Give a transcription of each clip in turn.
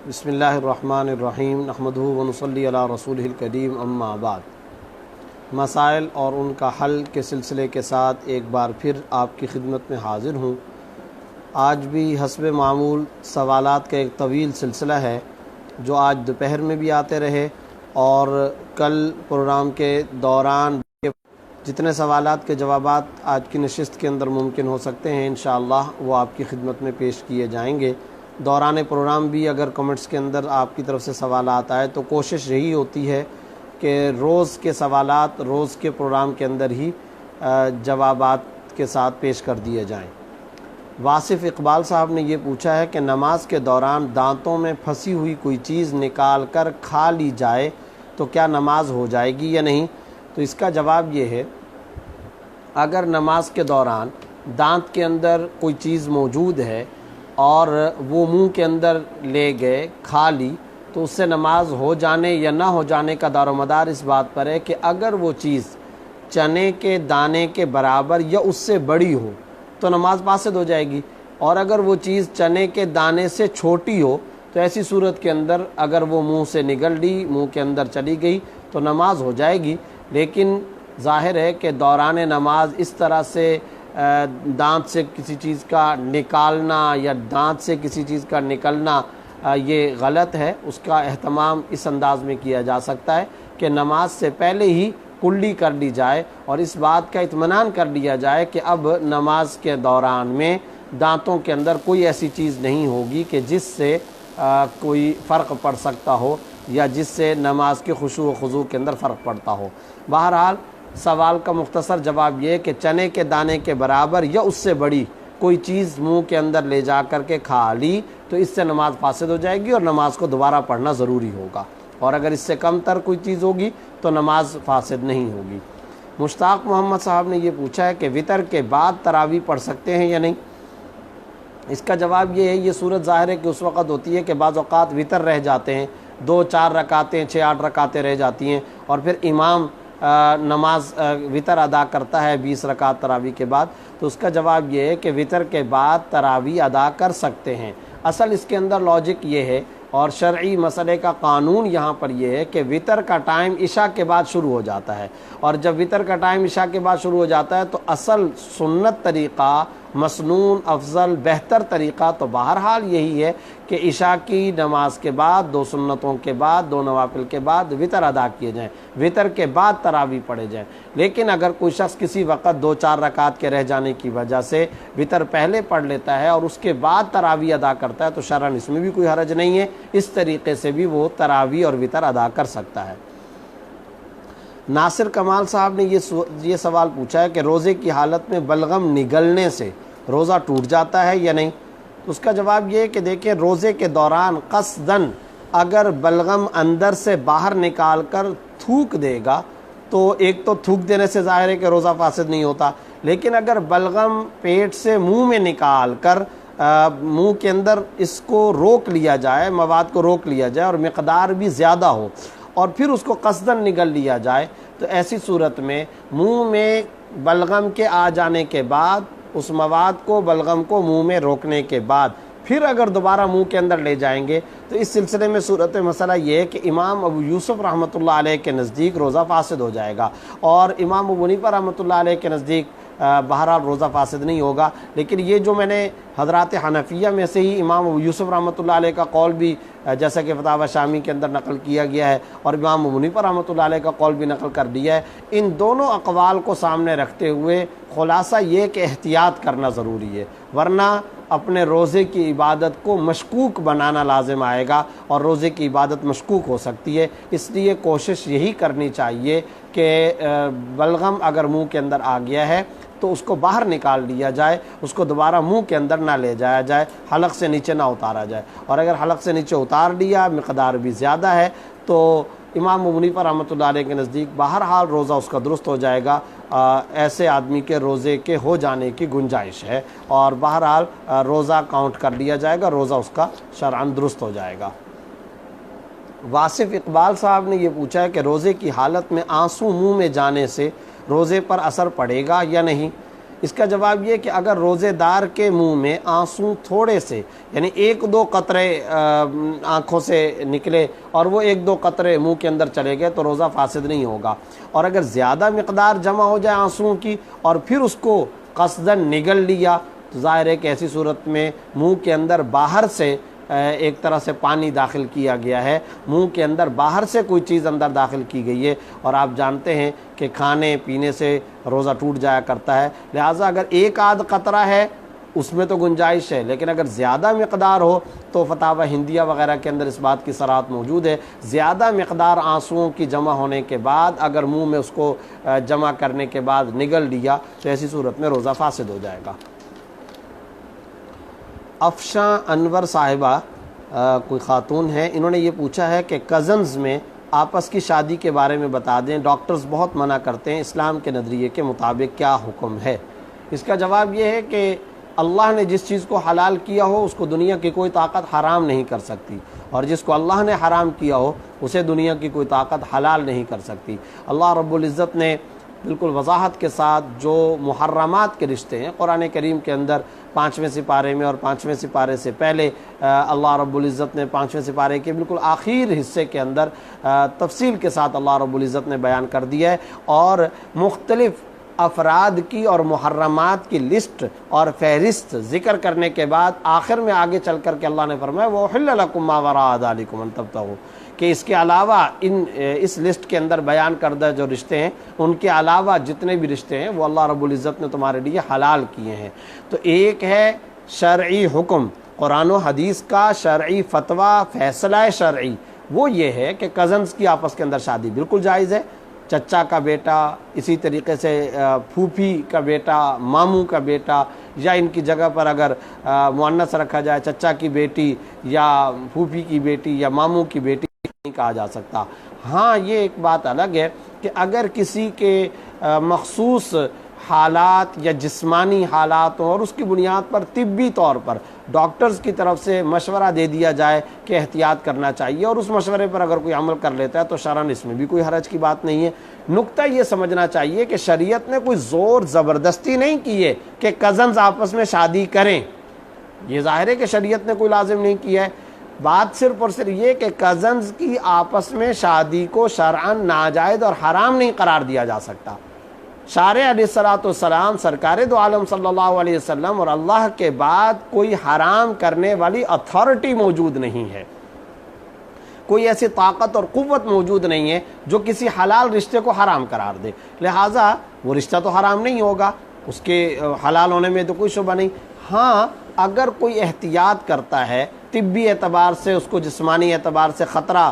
بسم اللہ الرحمن الرحیم نحمدہ ونصلی علی رسولہ الکریم اما بعد۔ مسائل اور ان کا حل کے سلسلے کے ساتھ ایک بار پھر آپ کی خدمت میں حاضر ہوں۔ آج بھی حسب معمول سوالات کا ایک طویل سلسلہ ہے جو آج دوپہر میں بھی آتے رہے اور کل پروگرام کے دوران جتنے سوالات کے جوابات آج کی نشست کے اندر ممکن ہو سکتے ہیں انشاءاللہ وہ آپ کی خدمت میں پیش کیے جائیں گے۔ دوران پروگرام بھی اگر کمنٹس کے اندر آپ کی طرف سے سوالات آئے تو کوشش یہی ہوتی ہے کہ روز کے سوالات روز کے پروگرام کے اندر ہی جوابات کے ساتھ پیش کر دیے جائیں۔ واصف اقبال صاحب نے یہ پوچھا ہے کہ نماز کے دوران دانتوں میں پھنسی ہوئی کوئی چیز نکال کر کھا لی جائے تو کیا نماز ہو جائے گی یا نہیں؟ تو اس کا جواب یہ ہے، اگر نماز کے دوران دانت کے اندر کوئی چیز موجود ہے اور وہ منہ کے اندر لے گئے کھا لی تو اس سے نماز ہو جانے یا نہ ہو جانے کا دار و مدار اس بات پر ہے کہ اگر وہ چیز چنے کے دانے کے برابر یا اس سے بڑی ہو تو نماز فاسد ہو جائے گی، اور اگر وہ چیز چنے کے دانے سے چھوٹی ہو تو ایسی صورت کے اندر اگر وہ منہ سے نگل لی، منہ کے اندر چلی گئی تو نماز ہو جائے گی۔ لیکن ظاہر ہے کہ دوران نماز اس طرح سے دانت سے کسی چیز کا نکالنا یا دانت سے کسی چیز کا نکلنا یہ غلط ہے۔ اس کا اہتمام اس انداز میں کیا جا سکتا ہے کہ نماز سے پہلے ہی کلی کر لی جائے اور اس بات کا اطمینان کر لیا جائے کہ اب نماز کے دوران میں دانتوں کے اندر کوئی ایسی چیز نہیں ہوگی کہ جس سے کوئی فرق پڑ سکتا ہو یا جس سے نماز کے خشوع و خضوع کے اندر فرق پڑتا ہو۔ بہرحال سوال کا مختصر جواب یہ ہے کہ چنے کے دانے کے برابر یا اس سے بڑی کوئی چیز منہ کے اندر لے جا کر کے کھا لی تو اس سے نماز فاسد ہو جائے گی اور نماز کو دوبارہ پڑھنا ضروری ہوگا، اور اگر اس سے کم تر کوئی چیز ہوگی تو نماز فاسد نہیں ہوگی۔ مشتاق محمد صاحب نے یہ پوچھا ہے کہ وطر کے بعد تراویح پڑھ سکتے ہیں یا نہیں؟ اس کا جواب یہ ہے، یہ صورت ظاہر ہے کہ اس وقت ہوتی ہے کہ بعض اوقات وطر رہ جاتے ہیں، 2-4 رکعتیں 6-8 رکعتیں رہ جاتی ہیں اور پھر امام نماز وطر ادا کرتا ہے 20 رکعت تراویح کے بعد، تو اس کا جواب یہ ہے کہ وطر کے بعد تراویح ادا کر سکتے ہیں۔ اصل اس کے اندر لاجک یہ ہے اور شرعی مسئلے کا قانون یہاں پر یہ ہے کہ وطر کا ٹائم عشاء کے بعد شروع ہو جاتا ہے، اور جب وطر کا ٹائم عشاء کے بعد شروع ہو جاتا ہے تو اصل سنت طریقہ، مسنون، افضل، بہتر طریقہ تو بہرحال یہی ہے کہ عشاء کی نماز کے بعد 2 سنتوں کے بعد 2 نوافل کے بعد وطر ادا کیے جائیں، وطر کے بعد تراویح پڑھے جائیں۔ لیکن اگر کوئی شخص کسی وقت 2-4 رکعت کے رہ جانے کی وجہ سے وطر پہلے پڑھ لیتا ہے اور اس کے بعد تراویح ادا کرتا ہے تو شرعاً اس میں بھی کوئی حرج نہیں ہے، اس طریقے سے بھی وہ تراویح اور وطر ادا کر سکتا ہے۔ ناصر کمال صاحب نے یہ سوال پوچھا ہے کہ روزے کی حالت میں بلغم نگلنے سے روزہ ٹوٹ جاتا ہے یا نہیں؟ تو اس کا جواب یہ ہے کہ دیکھیں، روزے کے دوران قصداً اگر بلغم اندر سے باہر نکال کر تھوک دے گا تو ایک تو تھوک دینے سے ظاہر ہے کہ روزہ فاسد نہیں ہوتا، لیکن اگر بلغم پیٹ سے منہ میں نکال کر منہ کے اندر اس کو روک لیا جائے، مواد کو روک لیا جائے اور مقدار بھی زیادہ ہو اور پھر اس کو قصداً نگل لیا جائے تو ایسی صورت میں منہ میں بلغم کے آ جانے کے بعد اس مواد کو، بلغم کو منہ میں روکنے کے بعد پھر اگر دوبارہ منہ کے اندر لے جائیں گے تو اس سلسلے میں صورت مسئلہ یہ ہے کہ امام ابو یوسف رحمۃ اللہ علیہ کے نزدیک روزہ فاسد ہو جائے گا، اور امام ابو حنیفہ رحمۃ اللہ علیہ کے نزدیک بہرحال روزہ فاسد نہیں ہوگا۔ لیکن یہ جو میں نے حضرات حنفیہ میں سے ہی امام ابو یوسف رحمۃ اللہ علیہ کا قول بھی جیسا کہ فتاوی شامی کے اندر نقل کیا گیا ہے اور امام ابو حنیفہ رحمۃ اللہ علیہ کا قول بھی نقل کر دیا ہے، ان دونوں اقوال کو سامنے رکھتے ہوئے خلاصہ یہ کہ احتیاط کرنا ضروری ہے، ورنہ اپنے روزے کی عبادت کو مشکوک بنانا لازم آئے گا اور روزے کی عبادت مشکوک ہو سکتی ہے۔ اس لیے کوشش یہی کرنی چاہیے کہ بلغم اگر منہ کے اندر آ گیا ہے تو اس کو باہر نکال لیا جائے، اس کو دوبارہ منہ کے اندر نہ لے جایا جائے، حلق سے نیچے نہ اتارا جائے، اور اگر حلق سے نیچے اتار لیا، مقدار بھی زیادہ ہے، تو امام ابو حنیفہ رحمۃ اللہ علیہ کے نزدیک بہرحال روزہ اس کا درست ہو جائے گا۔ ایسے آدمی کے روزے کے ہو جانے کی گنجائش ہے اور بہرحال روزہ کاؤنٹ کر لیا جائے گا، روزہ اس کا شرعاً درست ہو جائے گا۔ واصف اقبال صاحب نے یہ پوچھا ہے کہ روزے کی حالت میں آنسو منہ میں جانے سے روزے پر اثر پڑے گا یا نہیں؟ اس کا جواب یہ کہ اگر روزے دار کے منہ میں آنسو تھوڑے سے یعنی 1-2 قطرے آنکھوں سے نکلے اور وہ 1-2 قطرے منہ کے اندر چلے گئے تو روزہ فاسد نہیں ہوگا، اور اگر زیادہ مقدار جمع ہو جائے آنسوؤں کی اور پھر اس کو قصداً نگل لیا تو ظاہر ہے کہ ایسی صورت میں منہ کے اندر باہر سے ایک طرح سے پانی داخل کیا گیا ہے، منہ کے اندر باہر سے کوئی چیز اندر داخل کی گئی ہے، اور آپ جانتے ہیں کہ کھانے پینے سے روزہ ٹوٹ جایا کرتا ہے، لہٰذا اگر 1-8 قطرہ ہے اس میں تو گنجائش ہے، لیکن اگر زیادہ مقدار ہو تو فتاوی ہندیہ وغیرہ کے اندر اس بات کی صراحت موجود ہے، زیادہ مقدار آنسوؤں کی جمع ہونے کے بعد اگر منہ میں اس کو جمع کرنے کے بعد نگل لیا تو ایسی صورت میں روزہ فاسد ہو جائے گا۔ افشاں انور صاحبہ کوئی خاتون ہے، انہوں نے یہ پوچھا ہے کہ کزنز میں آپس کی شادی کے بارے میں بتا دیں، ڈاکٹرز بہت منع کرتے ہیں، اسلام کے نظریے کے مطابق کیا حکم ہے؟ اس کا جواب یہ ہے کہ اللہ نے جس چیز کو حلال کیا ہو اس کو دنیا کی کوئی طاقت حرام نہیں کر سکتی، اور جس کو اللہ نے حرام کیا ہو اسے دنیا کی کوئی طاقت حلال نہیں کر سکتی۔ اللہ رب العزت نے بالکل وضاحت کے ساتھ جو محرمات کے رشتے ہیں قرآن کریم کے اندر 5ویں سپارے میں اور 5ویں سپارے سے پہلے اللہ رب العزت نے 5ویں سپارے کے بالکل آخر حصے کے اندر تفصیل کے ساتھ اللہ رب العزت نے بیان کر دیا ہے، اور مختلف افراد کی اور محرمات کی لسٹ اور فہرست ذکر کرنے کے بعد آخر میں آگے چل کر کے اللہ نے فرمایا وَأُحِلَّ لَكُم مَّا وَرَاءَ ذَلِكُمْ أَن تَبْتَغُوا، کہ اس کے علاوہ اس لسٹ کے اندر بیان کردہ جو رشتے ہیں ان کے علاوہ جتنے بھی رشتے ہیں وہ اللہ رب العزت نے تمہارے لیے حلال کیے ہیں۔ تو ایک ہے شرعی حکم، قرآن و حدیث کا شرعی فتویٰ، فیصلہ شرعی، وہ یہ ہے کہ کزنز کی آپس کے اندر شادی بالکل جائز ہے، چچا کا بیٹا، اسی طریقے سے پھوپھی کا بیٹا، ماموں کا بیٹا، یا ان کی جگہ پر اگر مؤنث رکھا جائے چچا کی بیٹی یا پھوپھی کی بیٹی یا ماموں کی بیٹی نہیں کہا جا سکتا۔ ہاں یہ ایک بات الگ ہے کہ اگر کسی کے مخصوص حالات یا جسمانی حالات ہوں اور اس کی بنیاد پر طبی طور پر ڈاکٹرز کی طرف سے مشورہ دے دیا جائے کہ احتیاط کرنا چاہیے اور اس مشورے پر اگر کوئی عمل کر لیتا ہے تو شرعاً اس میں بھی کوئی حرج کی بات نہیں ہے۔ نقطہ یہ سمجھنا چاہیے کہ شریعت نے کوئی زور زبردستی نہیں کی ہے کہ کزنز آپس میں شادی کریں، یہ ظاہر ہے کہ شریعت نے کوئی لازم نہیں کیا ہے، بات صرف اور صرف یہ کہ کزنز کی آپس میں شادی کو شرعاً ناجائز اور حرام نہیں قرار دیا جا سکتا۔ شارع علیہ الصلوۃ والسلام سرکار دو عالم صلی اللہ علیہ وسلم اور اللہ کے بعد کوئی حرام کرنے والی اتھارٹی موجود نہیں ہے، کوئی ایسی طاقت اور قوت موجود نہیں ہے جو کسی حلال رشتے کو حرام قرار دے، لہٰذا وہ رشتہ تو حرام نہیں ہوگا، اس کے حلال ہونے میں تو کوئی شبہ نہیں۔ ہاں اگر کوئی احتیاط کرتا ہے، طبی اعتبار سے اس کو جسمانی اعتبار سے خطرہ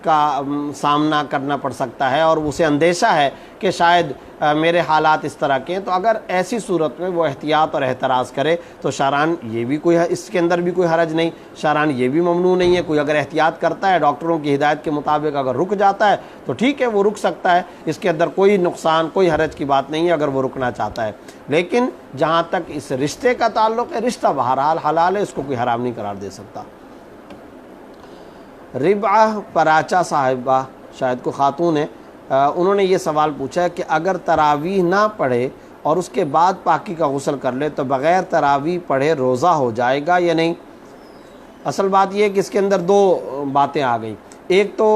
کا سامنا کرنا پڑ سکتا ہے اور اسے اندیشہ ہے کہ شاید میرے حالات اس طرح کے ہیں، تو اگر ایسی صورت میں وہ احتیاط اور احتراز کرے تو شرعاً یہ بھی کوئی، اس کے اندر بھی کوئی حرج نہیں، شرعاً یہ بھی ممنوع نہیں ہے۔ کوئی اگر احتیاط کرتا ہے ڈاکٹروں کی ہدایت کے مطابق اگر رک جاتا ہے تو ٹھیک ہے، وہ رک سکتا ہے، اس کے اندر کوئی نقصان کوئی حرج کی بات نہیں ہے اگر وہ رکنا چاہتا ہے، لیکن جہاں تک اس رشتے کا تعلق ہے رشتہ بہرحال حلال ہے، اس کو کوئی حرام نہیں قرار دے سکتا۔ ربعہ پراچا صاحبہ شاید کو خاتون ہے، انہوں نے یہ سوال پوچھا ہے کہ اگر تراویح نہ پڑھے اور اس کے بعد پاکی کا غسل کر لے تو بغیر تراویح پڑھے روزہ ہو جائے گا یا نہیں؟ اصل بات یہ ہے کہ اس کے اندر دو باتیں آ گئیں۔ ایک تو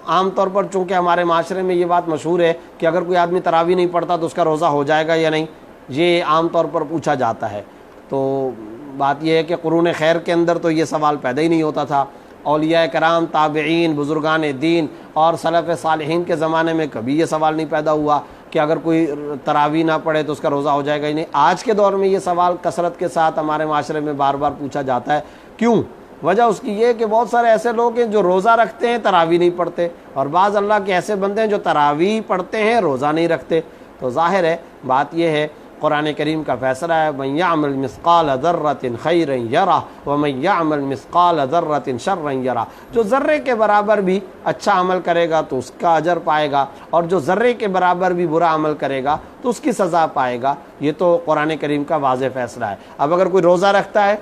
عام طور پر چونکہ ہمارے معاشرے میں یہ بات مشہور ہے کہ اگر کوئی آدمی تراویح نہیں پڑھتا تو اس کا روزہ ہو جائے گا یا نہیں، یہ عام طور پر پوچھا جاتا ہے۔ تو بات یہ ہے کہ قرون خیر کے اندر تو یہ سوال پیدا ہی نہیں ہوتا تھا، اولیاء کرام، تابعین، بزرگان دین اور سلف صالحین کے زمانے میں کبھی یہ سوال نہیں پیدا ہوا کہ اگر کوئی تراویح نہ پڑھے تو اس کا روزہ ہو جائے گا ہی نہیں۔ آج کے دور میں یہ سوال کثرت کے ساتھ ہمارے معاشرے میں بار بار پوچھا جاتا ہے، کیوں؟ وجہ اس کی یہ کہ بہت سارے ایسے لوگ ہیں جو روزہ رکھتے ہیں تراویح نہیں پڑھتے، اور بعض اللہ کے ایسے بندے ہیں جو تراویح پڑھتے ہیں روزہ نہیں رکھتے۔ تو ظاہر ہے بات یہ ہے، قرآن کریم کا فیصلہ ہے مَن يَعْمَلْ مِثْقَالَ ذَرَّةٍ خَيْرًا يَرَهُ وَمَن يَعْمَلْ مِثْقَالَ ذَرَّةٍ شَرًّا يَرَهُ، جو ذرے کے برابر بھی اچھا عمل کرے گا تو اس کا اجر پائے گا، اور جو ذرے کے برابر بھی برا عمل کرے گا تو اس کی سزا پائے گا۔ یہ تو قرآن کریم کا واضح فیصلہ ہے۔ اب اگر کوئی روزہ رکھتا ہے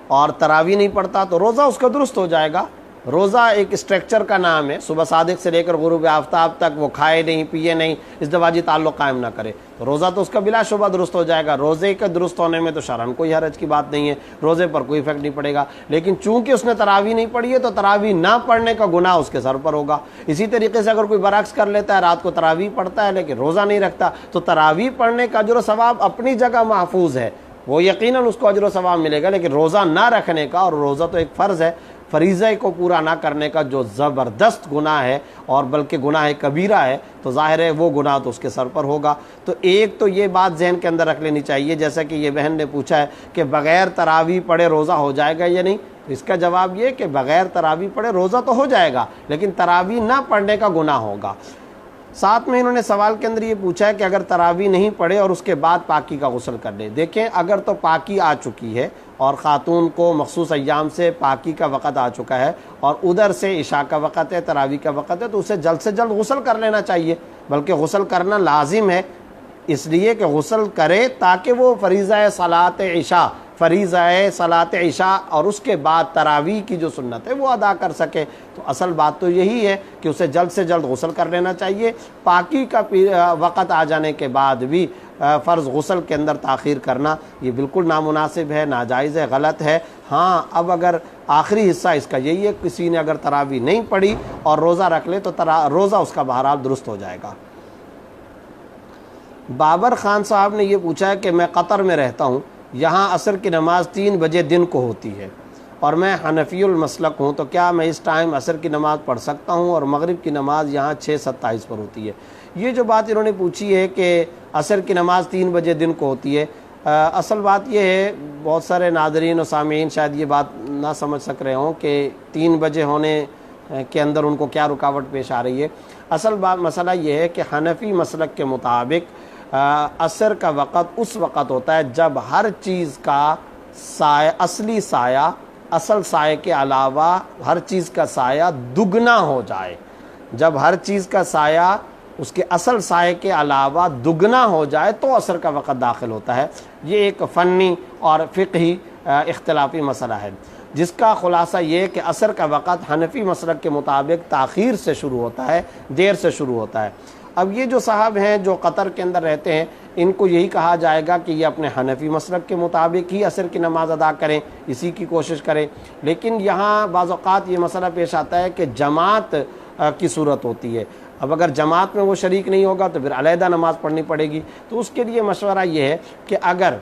اور تراویح نہیں پڑھتا تو روزہ اس کا درست ہو جائے گا، روزہ ایک اسٹرکچر کا نام ہے، صبح صادق سے لے کر غروب آفتاب تک وہ کھائے نہیں پیے نہیں، ازدواجی تعلق قائم نہ کرے، تو روزہ تو اس کا بلا شبہ درست ہو جائے گا۔ روزے کے درست ہونے میں تو شرعاً کوئی حرج کی بات نہیں ہے، روزے پر کوئی افیکٹ نہیں پڑے گا، لیکن چونکہ اس نے تراویح نہیں پڑھی ہے تو تراویح نہ پڑھنے کا گناہ اس کے سر پر ہوگا۔ اسی طریقے سے اگر کوئی برعکس کر لیتا ہے، رات کو تراویح پڑھتا ہے لیکن روزہ نہیں رکھتا، تو تراویح پڑھنے کا اجر و ثواب اپنی جگہ محفوظ ہے، وہ یقیناً اس کو اجر و ثواب ملے گا، لیکن روزہ نہ رکھنے کا، اور روزہ تو ایک فرض ہے، فریضہ کو پورا نہ کرنے کا جو زبردست گناہ ہے اور بلکہ گناہ کبیرہ ہے، تو ظاہر ہے وہ گناہ تو اس کے سر پر ہوگا۔ تو ایک تو یہ بات ذہن کے اندر رکھ لینی چاہیے، جیسا کہ یہ بہن نے پوچھا ہے کہ بغیر تراویح پڑھے روزہ ہو جائے گا یا نہیں، تو اس کا جواب یہ کہ بغیر تراویح پڑھے روزہ تو ہو جائے گا، لیکن تراویح نہ پڑھنے کا گناہ ہوگا۔ ساتھ میں انہوں نے سوال کے اندر یہ پوچھا ہے کہ اگر تراویح نہیں پڑھے اور اس کے بعد پاکی کا غسل کر لے۔ دیکھیں، اگر تو پاکی آ چکی ہے اور خاتون کو مخصوص ایام سے پاکی کا وقت آ چکا ہے اور ادھر سے عشاء کا وقت ہے، تراویح کا وقت ہے، تو اسے جلد سے جلد غسل کر لینا چاہیے، بلکہ غسل کرنا لازم ہے، اس لیے کہ غسل کرے تاکہ وہ فریضہ صلاۃ عشاء، فریضہ صلاۃ عشاء اور اس کے بعد تراویح کی جو سنت ہے وہ ادا کر سکے۔ تو اصل بات تو یہی ہے کہ اسے جلد سے جلد غسل کر لینا چاہیے۔ پاکی کا وقت آ جانے کے بعد بھی فرض غسل کے اندر تاخیر کرنا یہ بالکل نامناسب ہے، ناجائز ہے، غلط ہے۔ ہاں، اب اگر آخری حصہ اس کا یہی ہے، کسی نے اگر تراویح نہیں پڑھی اور روزہ رکھ لے تو روزہ اس کا بہرحال درست ہو جائے گا۔ بابر خان صاحب نے یہ پوچھا ہے کہ میں قطر میں رہتا ہوں، یہاں عصر کی نماز 3 بجے دن کو ہوتی ہے اور میں حنفی المسلک ہوں، تو کیا میں اس ٹائم عصر کی نماز پڑھ سکتا ہوں؟ اور مغرب کی نماز یہاں 6:27 پر ہوتی ہے۔ یہ جو بات انہوں نے پوچھی ہے کہ عصر کی نماز 3 بجے دن کو ہوتی ہے، اصل بات یہ ہے، بہت سارے ناظرین و سامعین شاید یہ بات نہ سمجھ سک رہے ہوں کہ 3 بجے ہونے کے اندر ان کو کیا رکاوٹ پیش آ رہی ہے۔ اصل مسئلہ یہ ہے کہ حنفی مسلک کے مطابق عصر کا وقت اس وقت ہوتا ہے جب ہر چیز کا سایہ، اصلی سایہ، اصل سایہ کے علاوہ ہر چیز کا سایہ دگنا ہو جائے۔ جب ہر چیز کا سایہ اس کے اصل سایہ کے علاوہ دگنا ہو جائے تو عصر کا وقت داخل ہوتا ہے۔ یہ ایک فنی اور فقہی اختلافی مسئلہ ہے، جس کا خلاصہ یہ کہ عصر کا وقت حنفی مسلک کے مطابق تاخیر سے شروع ہوتا ہے، دیر سے شروع ہوتا ہے۔ اب یہ جو صاحب ہیں جو قطر کے اندر رہتے ہیں، ان کو یہی کہا جائے گا کہ یہ اپنے حنفی مسلک کے مطابق ہی عصر کی نماز ادا کریں، اسی کی کوشش کریں۔ لیکن یہاں بعض اوقات یہ مسئلہ پیش آتا ہے کہ جماعت کی صورت ہوتی ہے، اب اگر جماعت میں وہ شریک نہیں ہوگا تو پھر علیحدہ نماز پڑھنی پڑے گی۔ تو اس کے لیے مشورہ یہ ہے کہ اگر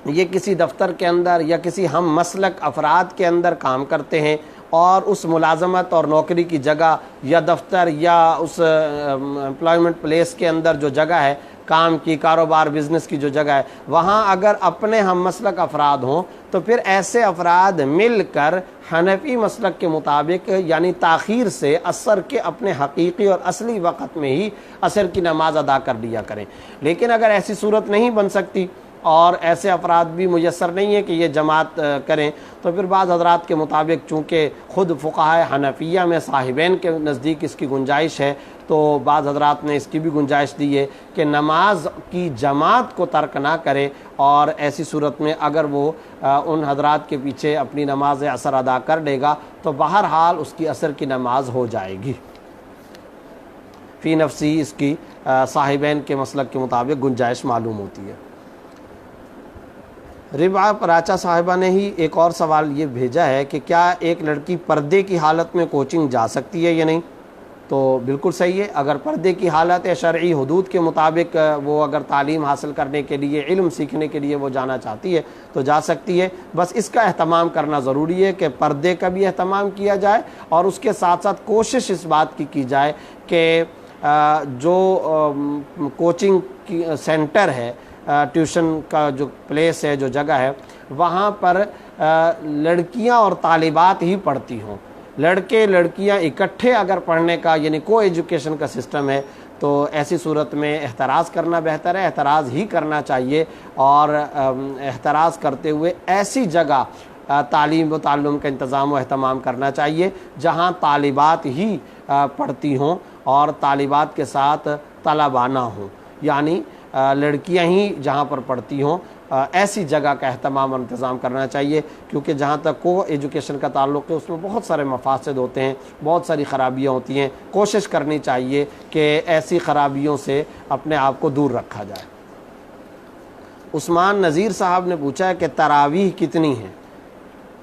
یہ کسی دفتر کے اندر یا کسی ہم مسلک افراد کے اندر کام کرتے ہیں اور اس ملازمت اور نوکری کی جگہ یا دفتر یا اس امپلائمنٹ پلیس کے اندر جو جگہ ہے، کام کی، کاروبار، بزنس کی جو جگہ ہے، وہاں اگر اپنے ہم مسلک افراد ہوں تو پھر ایسے افراد مل کر حنفی مسلک کے مطابق یعنی تاخیر سے عصر کے اپنے حقیقی اور اصلی وقت میں ہی عصر کی نماز ادا کر لیا کریں۔ لیکن اگر ایسی صورت نہیں بن سکتی اور ایسے افراد بھی میسر نہیں ہے کہ یہ جماعت کریں، تو پھر بعض حضرات کے مطابق چونکہ خود فقہائے حنفیہ میں صاحبین کے نزدیک اس کی گنجائش ہے، تو بعض حضرات نے اس کی بھی گنجائش دی ہے کہ نماز کی جماعت کو ترک نہ کرے، اور ایسی صورت میں اگر وہ ان حضرات کے پیچھے اپنی نماز عصر ادا کر لے گا تو بہرحال اس کی عصر کی نماز ہو جائے گی۔ فی نفسی اس کی صاحبین کے مسلک کے مطابق گنجائش معلوم ہوتی ہے۔ ربعہ پراچا صاحبہ نے ہی ایک اور سوال یہ بھیجا ہے کہ کیا ایک لڑکی پردے کی حالت میں کوچنگ جا سکتی ہے یا نہیں؟ تو بالکل صحیح ہے، اگر پردے کی حالت ہے، شرعی حدود کے مطابق وہ اگر تعلیم حاصل کرنے کے لیے، علم سیکھنے کے لیے وہ جانا چاہتی ہے تو جا سکتی ہے۔ بس اس کا اہتمام کرنا ضروری ہے کہ پردے کا بھی اہتمام کیا جائے اور اس کے ساتھ ساتھ کوشش اس بات کی جائے کہ جو کوچنگ کی سینٹر ہے، ٹیوشن کا جو پلیس ہے، جو جگہ ہے، وہاں پر لڑکیاں اور طالبات ہی پڑھتی ہوں۔ لڑکے لڑکیاں اکٹھے اگر پڑھنے کا یعنی کو ایجوکیشن کا سسٹم ہے تو ایسی صورت میں احتراز کرنا بہتر ہے، احتراز ہی کرنا چاہیے، اور احتراز کرتے ہوئے ایسی جگہ تعلیم و تعلم کا انتظام و اہتمام کرنا چاہیے جہاں طالبات ہی پڑھتی ہوں اور طالبات کے ساتھ طلبہ نہ ہوں، یعنی لڑکیاں ہی جہاں پر پڑھتی ہوں ایسی جگہ کا اہتمام اور انتظام کرنا چاہیے، کیونکہ جہاں تک کو ایجوکیشن کا تعلق ہے اس میں بہت سارے مفاسد ہوتے ہیں، بہت ساری خرابیاں ہوتی ہیں۔ کوشش کرنی چاہیے کہ ایسی خرابیوں سے اپنے آپ کو دور رکھا جائے۔ عثمان نذیر صاحب نے پوچھا ہے کہ تراویح کتنی ہے؟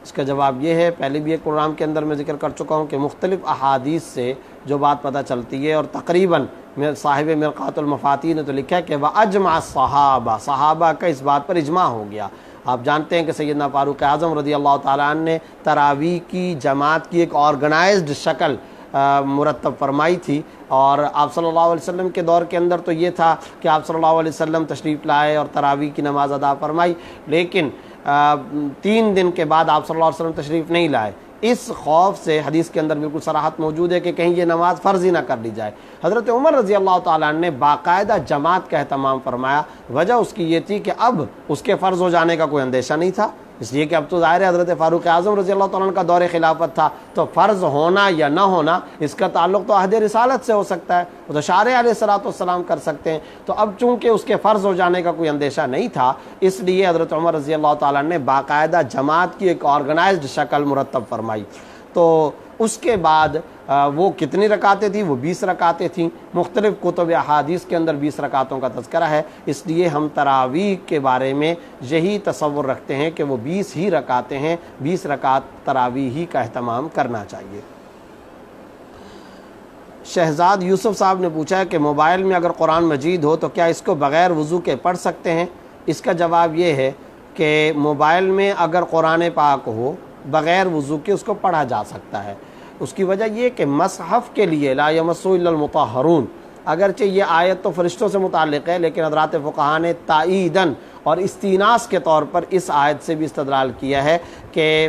اس کا جواب یہ ہے، پہلے بھی ایک پروگرام کے اندر میں ذکر کر چکا ہوں کہ مختلف احادیث سے جو بات پتہ چلتی ہے، اور تقریباً صاحب مرقات المفاتیح نے تو لکھا ہے کہ وَأَجْمَعَ الصَّحَابَہ، صحابہ کا اس بات پر اجماع ہو گیا۔ آپ جانتے ہیں کہ سیدنا فاروق اعظم رضی اللہ تعالیٰ عنہ نے تراویح کی جماعت کی ایک آرگنائزڈ شکل مرتب فرمائی تھی، اور آپ صلی اللہ علیہ وسلم کے دور کے اندر تو یہ تھا کہ آپ صلی اللہ علیہ وسلم تشریف لائے اور تراویح کی نماز ادا فرمائی، لیکن 3 دن کے بعد آپ صلی اللہ علیہ وسلم تشریف نہیں لائے۔ اس خوف سے حدیث کے اندر بالکل صراحت موجود ہے کہ کہیں یہ نماز فرض ہی نہ کر لی جائے۔ حضرت عمر رضی اللہ تعالیٰ عنہ نے باقاعدہ جماعت کا اہتمام فرمایا، وجہ اس کی یہ تھی کہ اب اس کے فرض ہو جانے کا کوئی اندیشہ نہیں تھا، اس لیے کہ اب تو ظاہر ہے حضرت فاروق اعظم رضی اللہ تعالیٰ عنہ کا دور خلافت تھا، تو فرض ہونا یا نہ ہونا اس کا تعلق تو عہد رسالت سے ہو سکتا ہے، وہ تو شارع علیہ الصلوۃ والسلام کر سکتے ہیں۔ تو اب چونکہ اس کے فرض ہو جانے کا کوئی اندیشہ نہیں تھا، اس لیے حضرت عمر رضی اللہ تعالیٰ عنہ نے باقاعدہ جماعت کی ایک آرگنائزڈ شکل مرتب فرمائی۔ تو اس کے بعد وہ کتنی رکعتیں تھیں؟ وہ 20 رکعتیں تھیں۔ مختلف کتب احادیث کے اندر 20 رکعتوں کا تذکرہ ہے، اس لیے ہم تراویح کے بارے میں یہی تصور رکھتے ہیں کہ وہ 20 ہی رکعتیں ہیں، 20 رکعت تراویح ہی کا اہتمام کرنا چاہیے۔ شہزاد یوسف صاحب نے پوچھا ہے کہ موبائل میں اگر قرآن مجید ہو تو کیا اس کو بغیر وضو کے پڑھ سکتے ہیں؟ اس کا جواب یہ ہے کہ موبائل میں اگر قرآن پاک ہو بغیر وضو کے اس کو پڑھا جا سکتا ہے۔ اس کی وجہ یہ کہ مصحف کے لیے لا یمسہ الا المطہرون، اگرچہ یہ آیت تو فرشتوں سے متعلق ہے، لیکن حضرات فقہا نے تائیداً اور استیناس کے طور پر اس آیت سے بھی استدلال کیا ہے کہ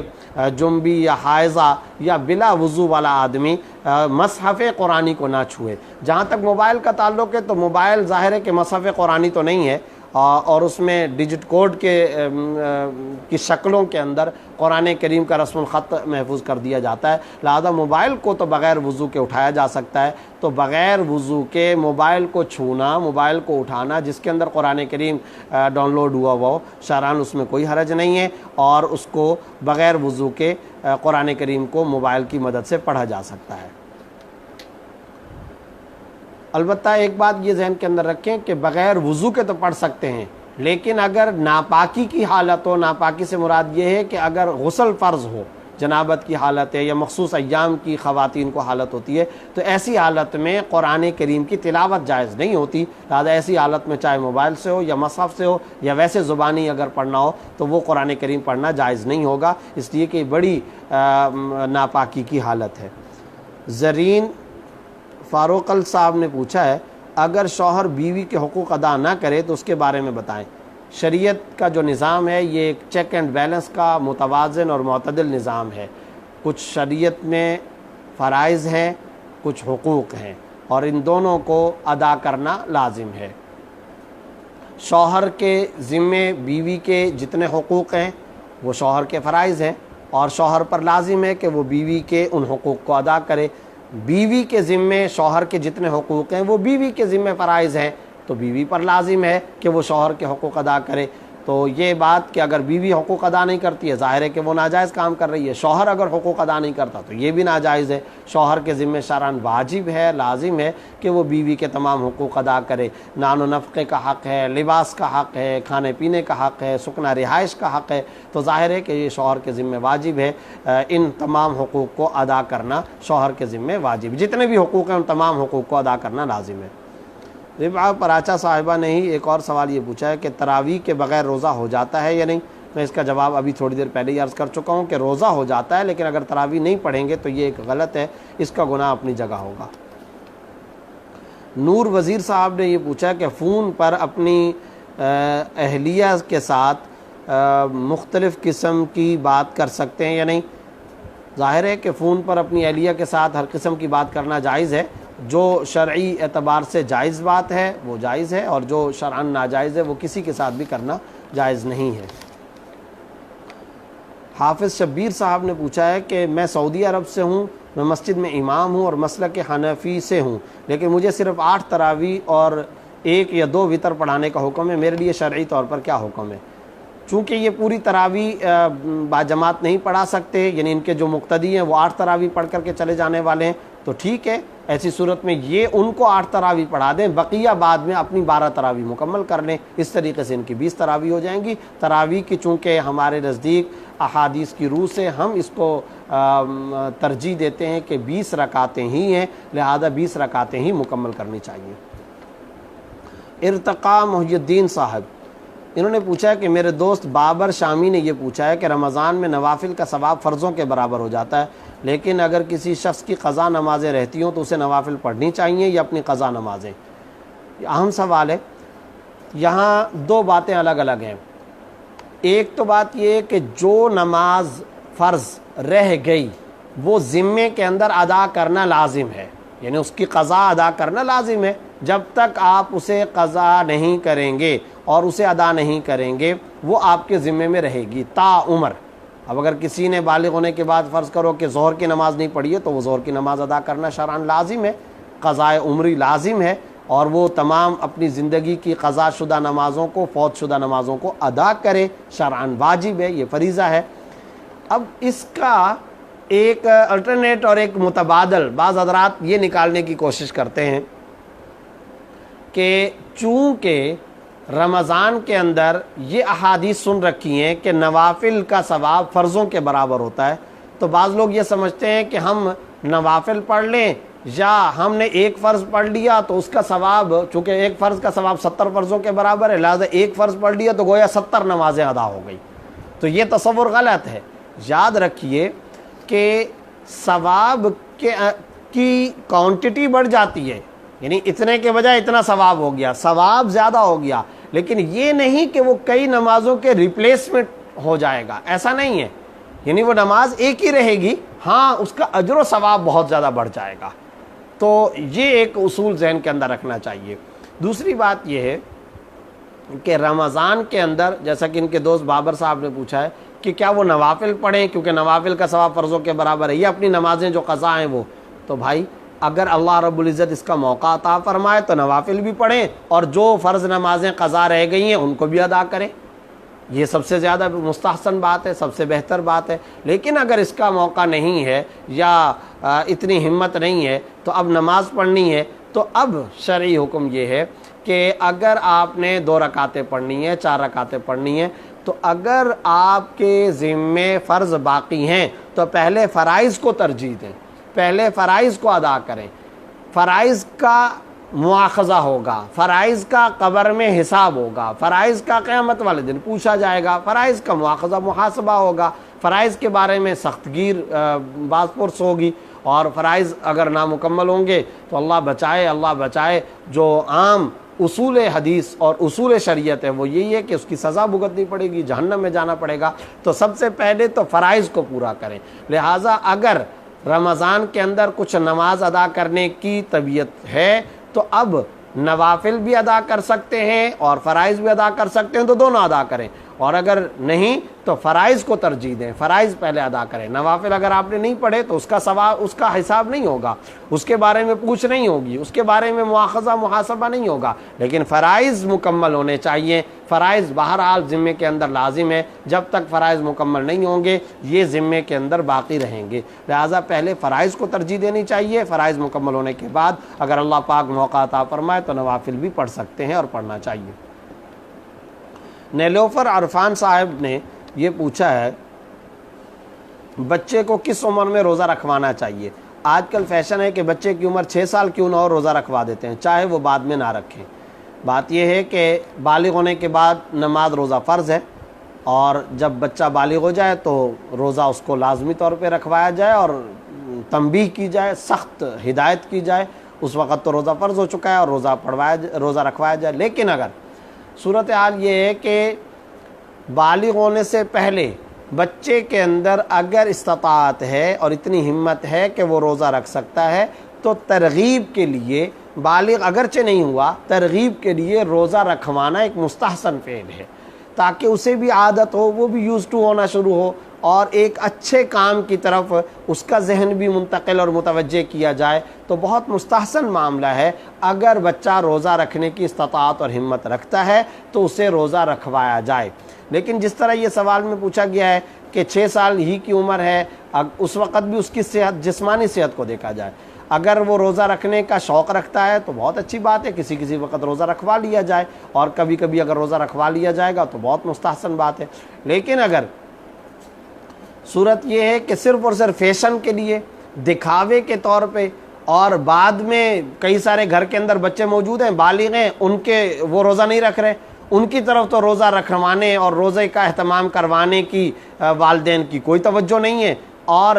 جنبی یا حائضہ یا بلا وضو والا آدمی مصحف قرآنی کو نہ چھوئے۔ جہاں تک موبائل کا تعلق ہے تو موبائل ظاہر ہے کہ مصحف قرآنی تو نہیں ہے، اور اس میں ڈیجٹ کوڈ کی شکلوں کے اندر قرآن کریم کا رسم الخط محفوظ کر دیا جاتا ہے، لہذا موبائل کو تو بغیر وضو کے اٹھایا جا سکتا ہے۔ تو بغیر وضو کے موبائل کو چھونا، موبائل کو اٹھانا جس کے اندر قرآن کریم ڈاؤن لوڈ ہوا ہو، شرعاً اس میں کوئی حرج نہیں ہے، اور اس کو بغیر وضو کے قرآن کریم کو موبائل کی مدد سے پڑھا جا سکتا ہے۔ البتہ ایک بات یہ ذہن کے اندر رکھیں کہ بغیر وضو کے تو پڑھ سکتے ہیں، لیکن اگر ناپاکی کی حالت ہو، ناپاکی سے مراد یہ ہے کہ اگر غسل فرض ہو، جنابت کی حالت ہے یا مخصوص ایام کی خواتین کو حالت ہوتی ہے، تو ایسی حالت میں قرآن کریم کی تلاوت جائز نہیں ہوتی، لہذا ایسی حالت میں چاہے موبائل سے ہو یا مصحف سے ہو یا ویسے زبانی اگر پڑھنا ہو تو وہ قرآن کریم پڑھنا جائز نہیں ہوگا، اس لیے کہ بڑی ناپاکی کی حالت ہے۔ زرین فاروق صاحب نے پوچھا ہے اگر شوہر بیوی کے حقوق ادا نہ کرے تو اس کے بارے میں بتائیں۔ شریعت کا جو نظام ہے یہ ایک چیک اینڈ بیلنس کا متوازن اور معتدل نظام ہے، کچھ شریعت میں فرائض ہیں، کچھ حقوق ہیں، اور ان دونوں کو ادا کرنا لازم ہے۔ شوہر کے ذمے بیوی کے جتنے حقوق ہیں وہ شوہر کے فرائض ہیں، اور شوہر پر لازم ہے کہ وہ بیوی کے ان حقوق کو ادا کرے۔ بیوی کے ذمے شوہر کے جتنے حقوق ہیں وہ بیوی کے ذمے فرائض ہیں، تو بیوی پر لازم ہے کہ وہ شوہر کے حقوق ادا کرے۔ تو یہ بات کہ اگر بیوی حقوق ادا نہیں کرتی ہے ظاہر ہے کہ وہ ناجائز کام کر رہی ہے، شوہر اگر حقوق ادا نہیں کرتا تو یہ بھی ناجائز ہے۔ شوہر کے ذمہ شرعاً واجب ہے، لازم ہے کہ وہ بیوی کے تمام حقوق ادا کرے۔ نان و نفقے کا حق ہے، لباس کا حق ہے، کھانے پینے کا حق ہے، سکنا رہائش کا حق ہے، تو ظاہر ہے کہ یہ شوہر کے ذمہ واجب ہے، ان تمام حقوق کو ادا کرنا شوہر کے ذمہ واجب ہے۔ جتنے بھی حقوق ہیں ان تمام حقوق کو ادا کرنا لازم ہے۔ ربعہ پراچا صاحبہ نے ہی ایک اور سوال یہ پوچھا ہے کہ تراویح کے بغیر روزہ ہو جاتا ہے یا نہیں؟ میں اس کا جواب ابھی تھوڑی دیر پہلے ہی عرض کر چکا ہوں کہ روزہ ہو جاتا ہے، لیکن اگر تراویح نہیں پڑھیں گے تو یہ ایک غلط ہے، اس کا گناہ اپنی جگہ ہوگا۔ نور وزیر صاحب نے یہ پوچھا کہ فون پر اپنی اہلیہ کے ساتھ مختلف قسم کی بات کر سکتے ہیں یا نہیں؟ ظاہر ہے کہ فون پر اپنی اہلیہ کے ساتھ ہر قسم کی بات کرنا جائز ہے، جو شرعی اعتبار سے جائز بات ہے وہ جائز ہے، اور جو شرعاً ناجائز ہے وہ کسی کے ساتھ بھی کرنا جائز نہیں ہے۔ حافظ شبیر صاحب نے پوچھا ہے کہ میں سعودی عرب سے ہوں، میں مسجد میں امام ہوں اور مسلک حنفی سے ہوں، لیکن مجھے صرف 8 تراویح اور 1 یا 2 وتر پڑھانے کا حکم ہے، میرے لیے شرعی طور پر کیا حکم ہے؟ چونکہ یہ پوری تراویح باجماعت نہیں پڑھا سکتے، یعنی ان کے جو مقتدی ہیں وہ 8 تراویح پڑھ کر کے چلے جانے والے ہیں، تو ٹھیک ہے، ایسی صورت میں یہ ان کو 8 تراویح پڑھا دیں، بقیہ بعد میں اپنی 12 تراویح مکمل کر لیں، اس طریقے سے ان کی 20 تراویح ہو جائیں گی۔ تراویح کی چونکہ ہمارے نزدیک احادیث کی روح سے ہم اس کو ترجیح دیتے ہیں کہ 20 رکعتیں ہی ہیں، لہذا 20 رکعتیں ہی مکمل کرنی چاہیے۔ ارتقا محی الدین صاحب، انہوں نے پوچھا ہے کہ میرے دوست بابر شامی نے یہ پوچھا ہے کہ رمضان میں نوافل کا ثواب فرضوں کے برابر ہو جاتا ہے، لیکن اگر کسی شخص کی قضا نمازیں رہتی ہوں تو اسے نوافل پڑھنی چاہیے یا اپنی قضا نمازیں؟ یہ اہم سوال ہے۔ یہاں دو باتیں الگ الگ ہیں۔ ایک تو بات یہ ہے کہ جو نماز فرض رہ گئی وہ ذمے کے اندر ادا کرنا لازم ہے، یعنی اس کی قضا ادا کرنا لازم ہے، جب تک آپ اسے قضا نہیں کریں گے اور اسے ادا نہیں کریں گے وہ آپ کے ذمے میں رہے گی تا عمر۔ اب اگر کسی نے بالغ ہونے کے بعد فرض کرو کہ ظہر کی نماز نہیں پڑھی ہے تو وہ ظہر کی نماز ادا کرنا شرعاً لازم ہے، قضائے عمری لازم ہے، اور وہ تمام اپنی زندگی کی قضا شدہ نمازوں کو، فوت شدہ نمازوں کو ادا کرے، شرعاً واجب ہے، یہ فریضہ ہے۔ اب اس کا ایک الٹرنیٹ اور ایک متبادل بعض حضرات یہ نکالنے کی کوشش کرتے ہیں کہ چونکہ رمضان کے اندر یہ احادیث سن رکھی ہیں کہ نوافل کا ثواب فرضوں کے برابر ہوتا ہے، تو بعض لوگ یہ سمجھتے ہیں کہ ہم نوافل پڑھ لیں یا ہم نے ایک فرض پڑھ لیا تو اس کا ثواب، چونکہ ایک فرض کا ثواب 70 فرضوں کے برابر ہے، لہذا ایک فرض پڑھ لیا تو گویا 70 نمازیں ادا ہو گئی، تو یہ تصور غلط ہے۔ یاد رکھیے کہ ثواب کی کوانٹٹی بڑھ جاتی ہے، یعنی اتنے کے بجائے اتنا ثواب ہو گیا، ثواب زیادہ ہو گیا، لیکن یہ نہیں کہ وہ کئی نمازوں کے ریپلیسمنٹ ہو جائے گا، ایسا نہیں ہے، یعنی وہ نماز ایک ہی رہے گی، ہاں اس کا اجر و ثواب بہت زیادہ بڑھ جائے گا۔ تو یہ ایک اصول ذہن کے اندر رکھنا چاہیے۔ دوسری بات یہ ہے کہ رمضان کے اندر جیسا کہ ان کے دوست بابر صاحب نے پوچھا ہے کہ کیا وہ نوافل پڑھیں کیونکہ نوافل کا ثواب فرضوں کے برابر ہے، یا اپنی نمازیں جو قضا ہیں وہ، تو بھائی اگر اللہ رب العزت اس کا موقع عطا فرمائے تو نوافل بھی پڑھیں اور جو فرض نمازیں قضا رہ گئی ہیں ان کو بھی ادا کریں، یہ سب سے زیادہ مستحسن بات ہے، سب سے بہتر بات ہے۔ لیکن اگر اس کا موقع نہیں ہے یا اتنی ہمت نہیں ہے تو اب نماز پڑھنی ہے، تو اب شرعی حکم یہ ہے کہ اگر آپ نے 2 رکعتیں پڑھنی ہیں، 4 رکعتیں پڑھنی ہیں، تو اگر آپ کے ذمے فرض باقی ہیں تو پہلے فرائض کو ترجیح دیں، پہلے فرائض کو ادا کریں، فرائض کا مواخذہ ہوگا، فرائض کا قبر میں حساب ہوگا، فرائض کا قیامت والے دن پوچھا جائے گا، فرائض کا مواخذہ محاسبہ ہوگا، فرائض کے بارے میں سخت گیر باز پرس ہوگی، اور فرائض اگر نامکمل ہوں گے تو اللہ بچائے جو عام اصول حدیث اور اصول شریعت ہے وہ یہی ہے کہ اس کی سزا بھگتنی پڑے گی، جہنم میں جانا پڑے گا۔ تو سب سے پہلے تو فرائض کو پورا کریں۔ لہٰذا اگر رمضان کے اندر کچھ نماز ادا کرنے کی طبیعت ہے تو اب نوافل بھی ادا کر سکتے ہیں اور فرائض بھی ادا کر سکتے ہیں، تو دونوں ادا کریں، اور اگر نہیں تو فرائض کو ترجیح دیں، فرائض پہلے ادا کریں۔ نوافل اگر آپ نے نہیں پڑھے تو اس کا ثواب، اس کا حساب نہیں ہوگا، اس کے بارے میں پوچھ نہیں ہوگی، اس کے بارے میں مواخذہ محاسبہ نہیں ہوگا، لیکن فرائض مکمل ہونے چاہیے۔ فرائض بہرحال ذمے کے اندر لازم ہے، جب تک فرائض مکمل نہیں ہوں گے یہ ذمے کے اندر باقی رہیں گے، لہٰذا پہلے فرائض کو ترجیح دینی چاہیے، فرائض مکمل ہونے کے بعد اگر اللہ پاک موقع عطا فرمائے تو نوافل بھی پڑھ سکتے ہیں اور پڑھنا چاہیے۔ نیلوفر عرفان صاحب نے یہ پوچھا ہے بچے کو کس عمر میں روزہ رکھوانا چاہیے؟ آج کل فیشن ہے کہ بچے کی عمر 6 سال کیوں نہ ہو روزہ رکھوا دیتے ہیں، چاہے وہ بعد میں نہ رکھیں۔ بات یہ ہے کہ بالغ ہونے کے بعد نماز روزہ فرض ہے، اور جب بچہ بالغ ہو جائے تو روزہ اس کو لازمی طور پہ رکھوایا جائے اور تنبیہ کی جائے، سخت ہدایت کی جائے، اس وقت تو روزہ فرض ہو چکا ہے اور روزہ رکھوایا جائے۔ لیکن اگر صورتحال یہ ہے کہ بالغ ہونے سے پہلے بچے کے اندر اگر استطاعت ہے اور اتنی ہمت ہے کہ وہ روزہ رکھ سکتا ہے تو ترغیب کے لیے، بالغ اگرچہ نہیں ہوا، ترغیب کے لیے روزہ رکھوانا ایک مستحسن فعل ہے، تاکہ اسے بھی عادت ہو، وہ بھی یوز ٹو ہونا شروع ہو، اور ایک اچھے کام کی طرف اس کا ذہن بھی منتقل اور متوجہ کیا جائے تو بہت مستحسن معاملہ ہے۔ اگر بچہ روزہ رکھنے کی استطاعت اور ہمت رکھتا ہے تو اسے روزہ رکھوایا جائے۔ لیکن جس طرح یہ سوال میں پوچھا گیا ہے کہ 6 سال ہی کی عمر ہے، اس وقت بھی اس کی صحت، جسمانی صحت کو دیکھا جائے، اگر وہ روزہ رکھنے کا شوق رکھتا ہے تو بہت اچھی بات ہے، کسی وقت روزہ رکھوا لیا جائے، اور کبھی کبھی اگر روزہ رکھوا لیا جائے گا تو بہت مستحسن بات ہے۔ لیکن اگر صورت یہ ہے کہ صرف اور صرف فیشن کے لیے، دکھاوے کے طور پہ، اور بعد میں کئی سارے گھر کے اندر بچے موجود ہیں، بالغ ہیں، ان کے وہ روزہ نہیں رکھ رہے، ان کی طرف تو روزہ رکھوانے اور روزے کا اہتمام کروانے کی والدین کی کوئی توجہ نہیں ہے، اور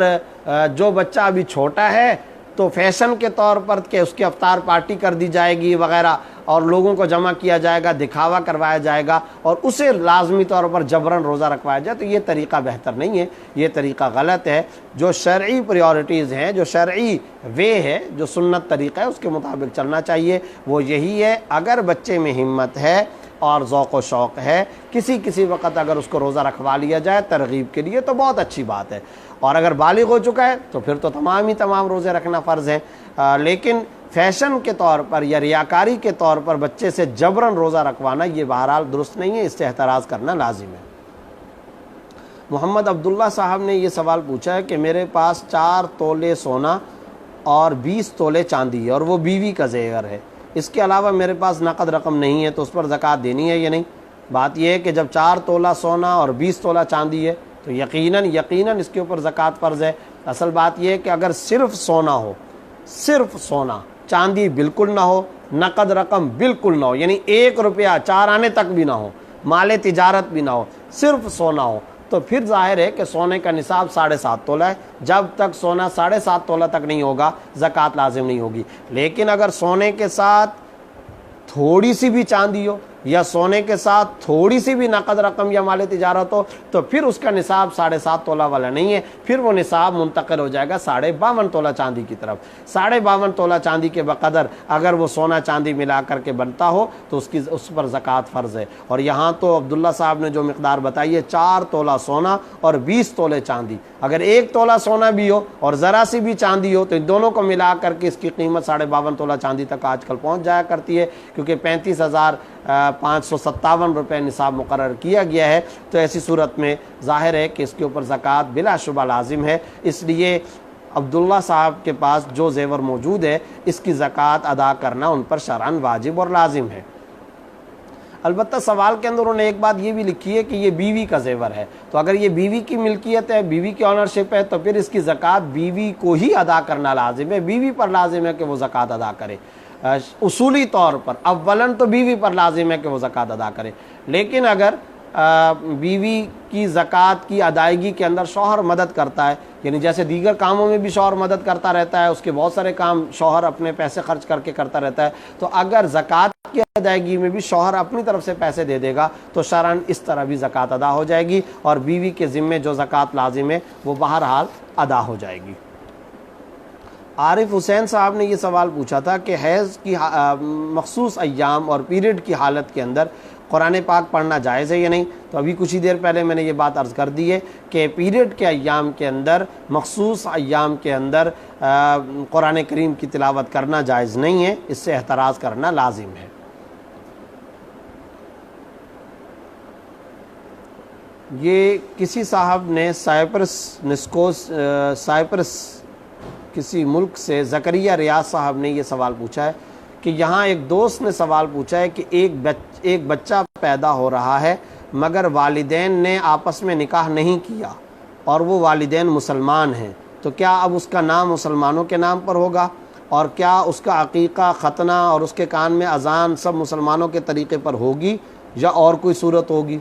جو بچہ ابھی چھوٹا ہے تو فیشن کے طور پر کہ اس کی افطار پارٹی کر دی جائے گی وغیرہ، اور لوگوں کو جمع کیا جائے گا، دکھاوا کروایا جائے گا، اور اسے لازمی طور پر جبراً روزہ رکھوایا جائے، تو یہ طریقہ بہتر نہیں ہے، یہ طریقہ غلط ہے۔ جو شرعی پریورٹیز ہیں، جو شرعی وے ہے، جو سنت طریقہ ہے، اس کے مطابق چلنا چاہیے، وہ یہی ہے۔ اگر بچے میں ہمت ہے اور ذوق و شوق ہے، کسی وقت اگر اس کو روزہ رکھوا لیا جائے ترغیب کے لیے تو بہت اچھی بات ہے، اور اگر بالغ ہو چکا ہے تو پھر تو تمام روزے رکھنا فرض ہے۔ لیکن فیشن کے طور پر یا ریاکاری کے طور پر بچے سے جبراً روزہ رکھوانا یہ بہرحال درست نہیں ہے، اس سے احتراز کرنا لازم ہے۔ محمد عبداللہ صاحب نے یہ سوال پوچھا ہے کہ میرے پاس 4 تولے سونا اور 20 تولے چاندی ہے، اور وہ بیوی کا زیور ہے، اس کے علاوہ میرے پاس نقد رقم نہیں ہے، تو اس پر زکوٰۃ دینی ہے یا نہیں؟ بات یہ ہے کہ جب 4 تولہ سونا اور 20 تولہ چاندی ہے تو یقیناً اس کے اوپر زکوٰۃ فرض ہے۔ اصل بات یہ ہے کہ اگر صرف سونا ہو، صرف سونا، چاندی بالکل نہ ہو، نقد رقم بالکل نہ ہو، یعنی 1 روپیہ 4 آنے تک بھی نہ ہو، مال تجارت بھی نہ ہو، صرف سونا ہو، تو پھر ظاہر ہے کہ سونے کا نصاب 7.5 تولہ ہے۔ جب تک سونا 7.5 تولہ تک نہیں ہوگا زکوٰۃ لازم نہیں ہوگی۔ لیکن اگر سونے کے ساتھ تھوڑی سی بھی چاندی ہو یا سونے کے ساتھ تھوڑی سی بھی نقد رقم یا مال تجارت ہو تو پھر اس کا نصاب 7.5 تولہ والا نہیں ہے، پھر وہ نصاب منتقل ہو جائے گا 52.5 تولہ چاندی کی طرف۔ 52.5 تولہ چاندی کے بقدر اگر وہ سونا چاندی ملا کر کے بنتا ہو تو اس پر زکوٰۃ فرض ہے۔ اور یہاں تو عبداللہ صاحب نے جو مقدار بتائی ہے 4 تولہ سونا اور 20 تولے چاندی، اگر 1 تولہ سونا بھی ہو اور ذرا سی بھی چاندی ہو تو ان دونوں کو ملا کر کے اس کی قیمت 52.5 تولہ چاندی تک آج کل پہنچ جایا کرتی ہے، کیونکہ 35,557 روپے نصاب مقرر کیا گیا ہے۔ تو ایسی صورت میں ظاہر ہے کہ اس کے اوپر زکوٰۃ بلا شبہ لازم ہے، اس لیے عبداللہ صاحب کے پاس جو زیور موجود ہے اس کی زکوٰۃ ادا کرنا ان پر شرعاً واجب اور لازم ہے۔ البتہ سوال کے اندر انہوں نے ایک بات یہ بھی لکھی ہے کہ یہ بیوی کا زیور ہے، تو اگر یہ بیوی کی ملکیت ہے، بیوی کی آنرشپ ہے، تو پھر اس کی زکوٰۃ بیوی کو ہی ادا کرنا لازم ہے، بیوی پر لازم ہے کہ وہ زکوٰۃ ادا کرے۔ اصولی طور پر اولاً تو بیوی پر لازم ہے کہ وہ زکوٰۃ ادا کرے، لیکن اگر بیوی کی زکوٰۃ کی ادائیگی کے اندر شوہر مدد کرتا ہے، یعنی جیسے دیگر کاموں میں بھی شوہر مدد کرتا رہتا ہے، اس کے بہت سارے کام شوہر اپنے پیسے خرچ کر کے کرتا رہتا ہے، تو اگر زکوٰۃ کی ادائیگی میں بھی شوہر اپنی طرف سے پیسے دے دے گا تو شرعاً اس طرح بھی زکوٰۃ ادا ہو جائے گی، اور بیوی کے ذمے جو زکوٰۃ لازم ہے وہ بہرحال ادا ہو جائے گی۔ عارف حسین صاحب نے یہ سوال پوچھا تھا کہ حیض کی مخصوص ایام اور پیریڈ کی حالت کے اندر قرآن پاک پڑھنا جائز ہے یا نہیں؟ تو ابھی کچھ ہی دیر پہلے میں نے یہ بات عرض کر دی ہے کہ پیریڈ کے ایام کے اندر، مخصوص ایام کے اندر قرآن کریم کی تلاوت کرنا جائز نہیں ہے، اس سے احتراز کرنا لازم ہے۔ یہ کسی صاحب نے سائپرس کسی ملک سے زکریہ ریاض صاحب نے یہ سوال پوچھا ہے کہ یہاں ایک دوست نے سوال پوچھا ہے کہ ایک بچہ پیدا ہو رہا ہے مگر والدین نے آپس میں نکاح نہیں کیا اور وہ والدین مسلمان ہیں، تو کیا اب اس کا نام مسلمانوں کے نام پر ہوگا، اور کیا اس کا عقیقہ، ختنہ اور اس کے کان میں اذان سب مسلمانوں کے طریقے پر ہوگی یا اور کوئی صورت ہوگی؟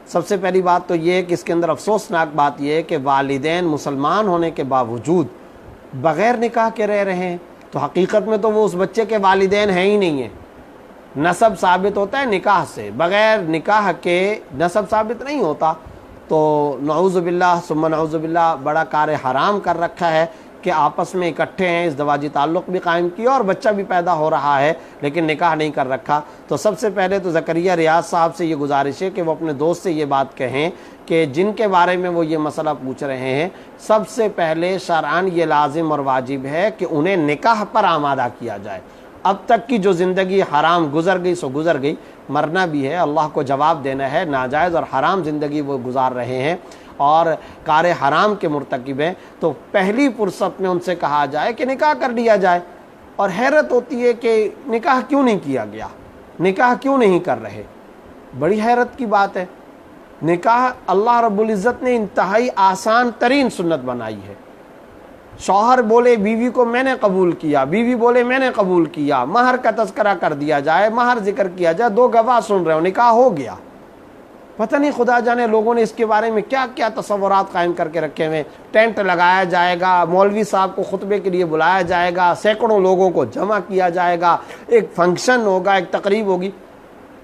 سب سے پہلی بات تو یہ ہے کہ اس کے اندر افسوسناک بات یہ ہے کہ والدین مسلمان ہونے کے باوجود بغیر نکاح کے رہ رہے ہیں، تو حقیقت میں تو وہ اس بچے کے والدین ہیں ہی نہیں ہیں۔ نسب ثابت ہوتا ہے نکاح سے، بغیر نکاح کے نسب ثابت نہیں ہوتا، تو نعوذ باللہ ثم نعوذ باللہ بڑا کار حرام کر رکھا ہے کہ آپس میں اکٹھے ہیں، ازدواجی تعلق بھی قائم کیا اور بچہ بھی پیدا ہو رہا ہے لیکن نکاح نہیں کر رکھا، تو سب سے پہلے تو زکریا ریاض صاحب سے یہ گزارش ہے کہ وہ اپنے دوست سے یہ بات کہیں کہ جن کے بارے میں وہ یہ مسئلہ پوچھ رہے ہیں، سب سے پہلے شرعاً یہ لازم اور واجب ہے کہ انہیں نکاح پر آمادہ کیا جائے۔ اب تک کی جو زندگی حرام گزر گئی سو گزر گئی، مرنا بھی ہے، اللہ کو جواب دینا ہے، ناجائز اور حرام زندگی وہ گزار رہے ہیں اور کار حرام کے مرتکب ہیں، تو پہلی فرصت میں ان سے کہا جائے کہ نکاح کر لیا جائے۔ اور حیرت ہوتی ہے کہ نکاح کیوں نہیں کیا گیا، نکاح کیوں نہیں کر رہے، بڑی حیرت کی بات ہے۔ نکاح اللہ رب العزت نے انتہائی آسان ترین سنت بنائی ہے۔ شوہر بولے بیوی کو میں نے قبول کیا، بیوی بولے میں نے قبول کیا، مہر کا تذکرہ کر دیا جائے، مہر ذکر کیا جائے، دو گواہ سن رہے ہو، نکاح ہو گیا۔ پتہ نہیں خدا جانے لوگوں نے اس کے بارے میں کیا کیا تصورات قائم کر کے رکھے ہوئے، ٹینٹ لگایا جائے گا، مولوی صاحب کو خطبے کے لیے بلایا جائے گا، سینکڑوں لوگوں کو جمع کیا جائے گا، ایک فنکشن ہوگا، ایک تقریب ہوگی۔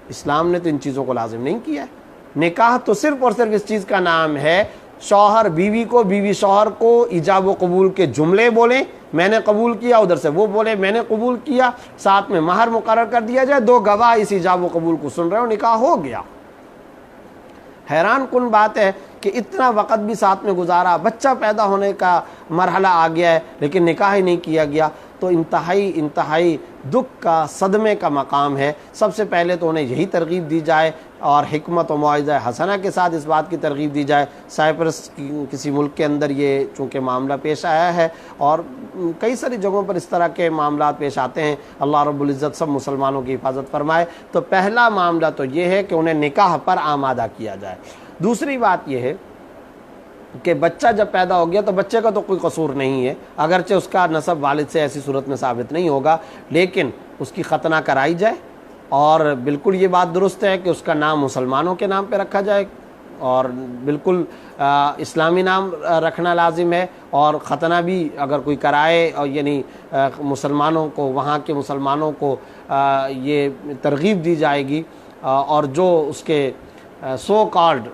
اسلام نے تو ان چیزوں کو لازم نہیں کیا ہے۔ نکاح تو صرف اور صرف اس چیز کا نام ہے، شوہر بیوی کو، بیوی شوہر کو ایجاب و قبول کے جملے بولیں، میں نے قبول کیا، ادھر سے وہ بولے میں نے قبول کیا، ساتھ میں مہر مقرر کر دیا جائے، دو گواہ اس ایجاب و قبول کو سن رہے ہو، نکاح ہو گیا۔ حیران کن بات ہے کہ اتنا وقت بھی ساتھ میں گزارا، بچہ پیدا ہونے کا مرحلہ آ گیا ہے لیکن نکاح ہی نہیں کیا گیا، تو انتہائی دکھ کا، صدمے کا مقام ہے۔ سب سے پہلے تو انہیں یہی ترغیب دی جائے اور حکمت و موعظہ حسنہ کے ساتھ اس بات کی ترغیب دی جائے۔ سائپرس کسی ملک کے اندر یہ چونکہ معاملہ پیش آیا ہے اور کئی ساری جگہوں پر اس طرح کے معاملات پیش آتے ہیں، اللہ رب العزت سب مسلمانوں کی حفاظت فرمائے، تو پہلا معاملہ تو یہ ہے کہ انہیں نکاح پر آمادہ کیا جائے۔ دوسری بات یہ ہے کہ بچہ جب پیدا ہو گیا تو بچے کا تو کوئی قصور نہیں ہے، اگرچہ اس کا نسب والد سے ایسی صورت میں ثابت نہیں ہوگا، لیکن اس کی ختنہ کرائی جائے، اور بالکل یہ بات درست ہے کہ اس کا نام مسلمانوں کے نام پہ رکھا جائے، اور بالکل اسلامی نام رکھنا لازم ہے، اور ختنہ بھی اگر کوئی کرائے، اور یعنی مسلمانوں کو، وہاں کے مسلمانوں کو یہ ترغیب دی جائے گی، اور جو اس کے سو کالڈ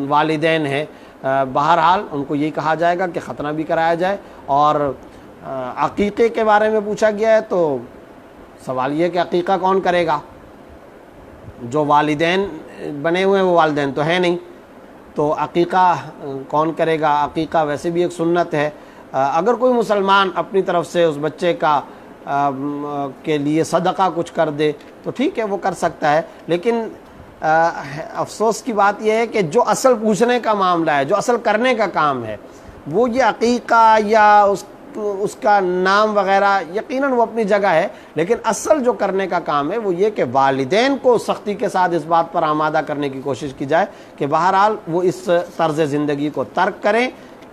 والدین ہیں، بہرحال ان کو یہی کہا جائے گا کہ ختنہ بھی کرایا جائے۔ اور عقیقے کے بارے میں پوچھا گیا ہے تو سوال یہ ہے کہ عقیقہ کون کرے گا؟ جو والدین بنے ہوئے ہیں وہ والدین تو ہیں نہیں، تو عقیقہ کون کرے گا؟ عقیقہ ویسے بھی ایک سنت ہے، اگر کوئی مسلمان اپنی طرف سے اس بچے کا کے لیے صدقہ کچھ کر دے تو ٹھیک ہے، وہ کر سکتا ہے، لیکن افسوس کی بات یہ ہے کہ جو اصل پوچھنے کا معاملہ ہے، جو اصل کرنے کا کام ہے، وہ یہ عقیقہ یا اس کا نام وغیرہ یقیناً وہ اپنی جگہ ہے، لیکن اصل جو کرنے کا کام ہے وہ یہ کہ والدین کو سختی کے ساتھ اس بات پر آمادہ کرنے کی کوشش کی جائے کہ بہرحال وہ اس طرز زندگی کو ترک کریں،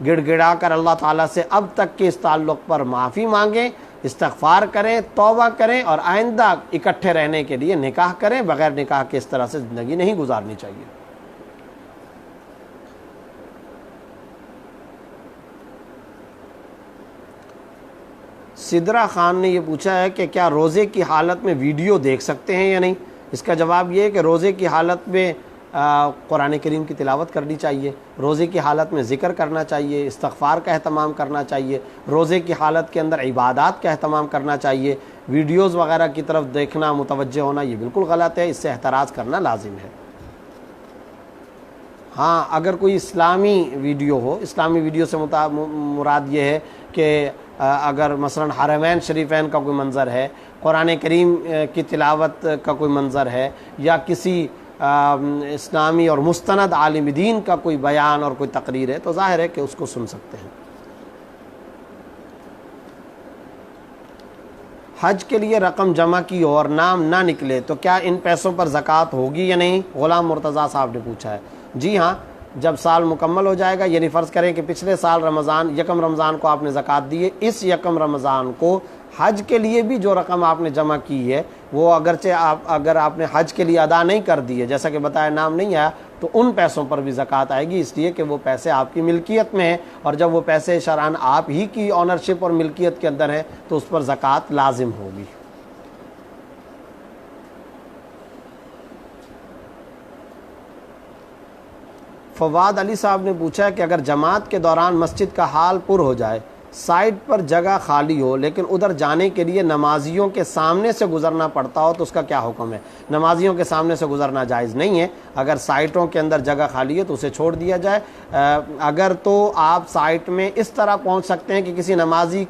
گڑ گڑا کر اللہ تعالیٰ سے اب تک کے اس تعلق پر معافی مانگیں، استغفار کریں، توبہ کریں، اور آئندہ اکٹھے رہنے کے لیے نکاح کریں۔ بغیر نکاح کے اس طرح سے زندگی نہیں گزارنی چاہیے۔ سدرا خان نے یہ پوچھا ہے کہ کیا روزے کی حالت میں ویڈیو دیکھ سکتے ہیں یا نہیں؟ اس کا جواب یہ ہے کہ روزے کی حالت میں قرآن کریم کی تلاوت کرنی چاہیے، روزے کی حالت میں ذکر کرنا چاہیے، استغفار کا اہتمام کرنا چاہیے، روزے کی حالت کے اندر عبادات کا اہتمام کرنا چاہیے۔ ویڈیوز وغیرہ کی طرف دیکھنا، متوجہ ہونا، یہ بالکل غلط ہے، اس سے احتراز کرنا لازم ہے۔ ہاں، اگر کوئی اسلامی ویڈیو ہو، اسلامی ویڈیو سے مراد یہ ہے کہ اگر مثلا حرمین شریفین کا کوئی منظر ہے، قرآن کریم کی تلاوت کا کوئی منظر ہے، یا کسی اسلامی اور مستند عالم دین کا کوئی بیان اور کوئی تقریر ہے، تو ظاہر ہے کہ اس کو سن سکتے ہیں۔ حج کے لیے رقم جمع کی اور نام نہ نکلے تو کیا ان پیسوں پر زکوٰۃ ہوگی یا نہیں؟ غلام مرتضیٰ صاحب نے پوچھا ہے۔ جی ہاں، جب سال مکمل ہو جائے گا، یعنی فرض کریں کہ پچھلے سال یکم رمضان کو آپ نے زکوٰۃ دی ہے، اس یکم رمضان کو حج کے لیے بھی جو رقم آپ نے جمع کی ہے وہ اگرچہ اگر آپ نے حج کے لیے ادا نہیں کر دی ہے، جیسا کہ بتایا نام نہیں آیا، تو ان پیسوں پر بھی زکوٰۃ آئے گی، اس لیے کہ وہ پیسے آپ کی ملکیت میں ہیں، اور جب وہ پیسے شرعاً آپ ہی کی آنرشپ اور ملکیت کے اندر ہیں تو اس پر زکوٰۃ لازم ہوگی۔ فواد علی صاحب نے پوچھا ہے کہ اگر جماعت کے دوران مسجد کا حال پر ہو جائے سائٹ پر جگہ خالی ہو لیکن ادھر جانے کے لیے نمازیوں کے سامنے سے گزرنا پڑتا ہو تو اس کا کیا حکم ہے؟ نمازیوں کے سامنے سے گزرنا جائز نہیں ہے. اگر سائٹوں کے اندر جگہ خالی ہے تو اسے چھوڑ دیا جائے. اگر تو آپ سائٹ میں اس طرح پہنچ سکتے ہیں کہ کسی نمازی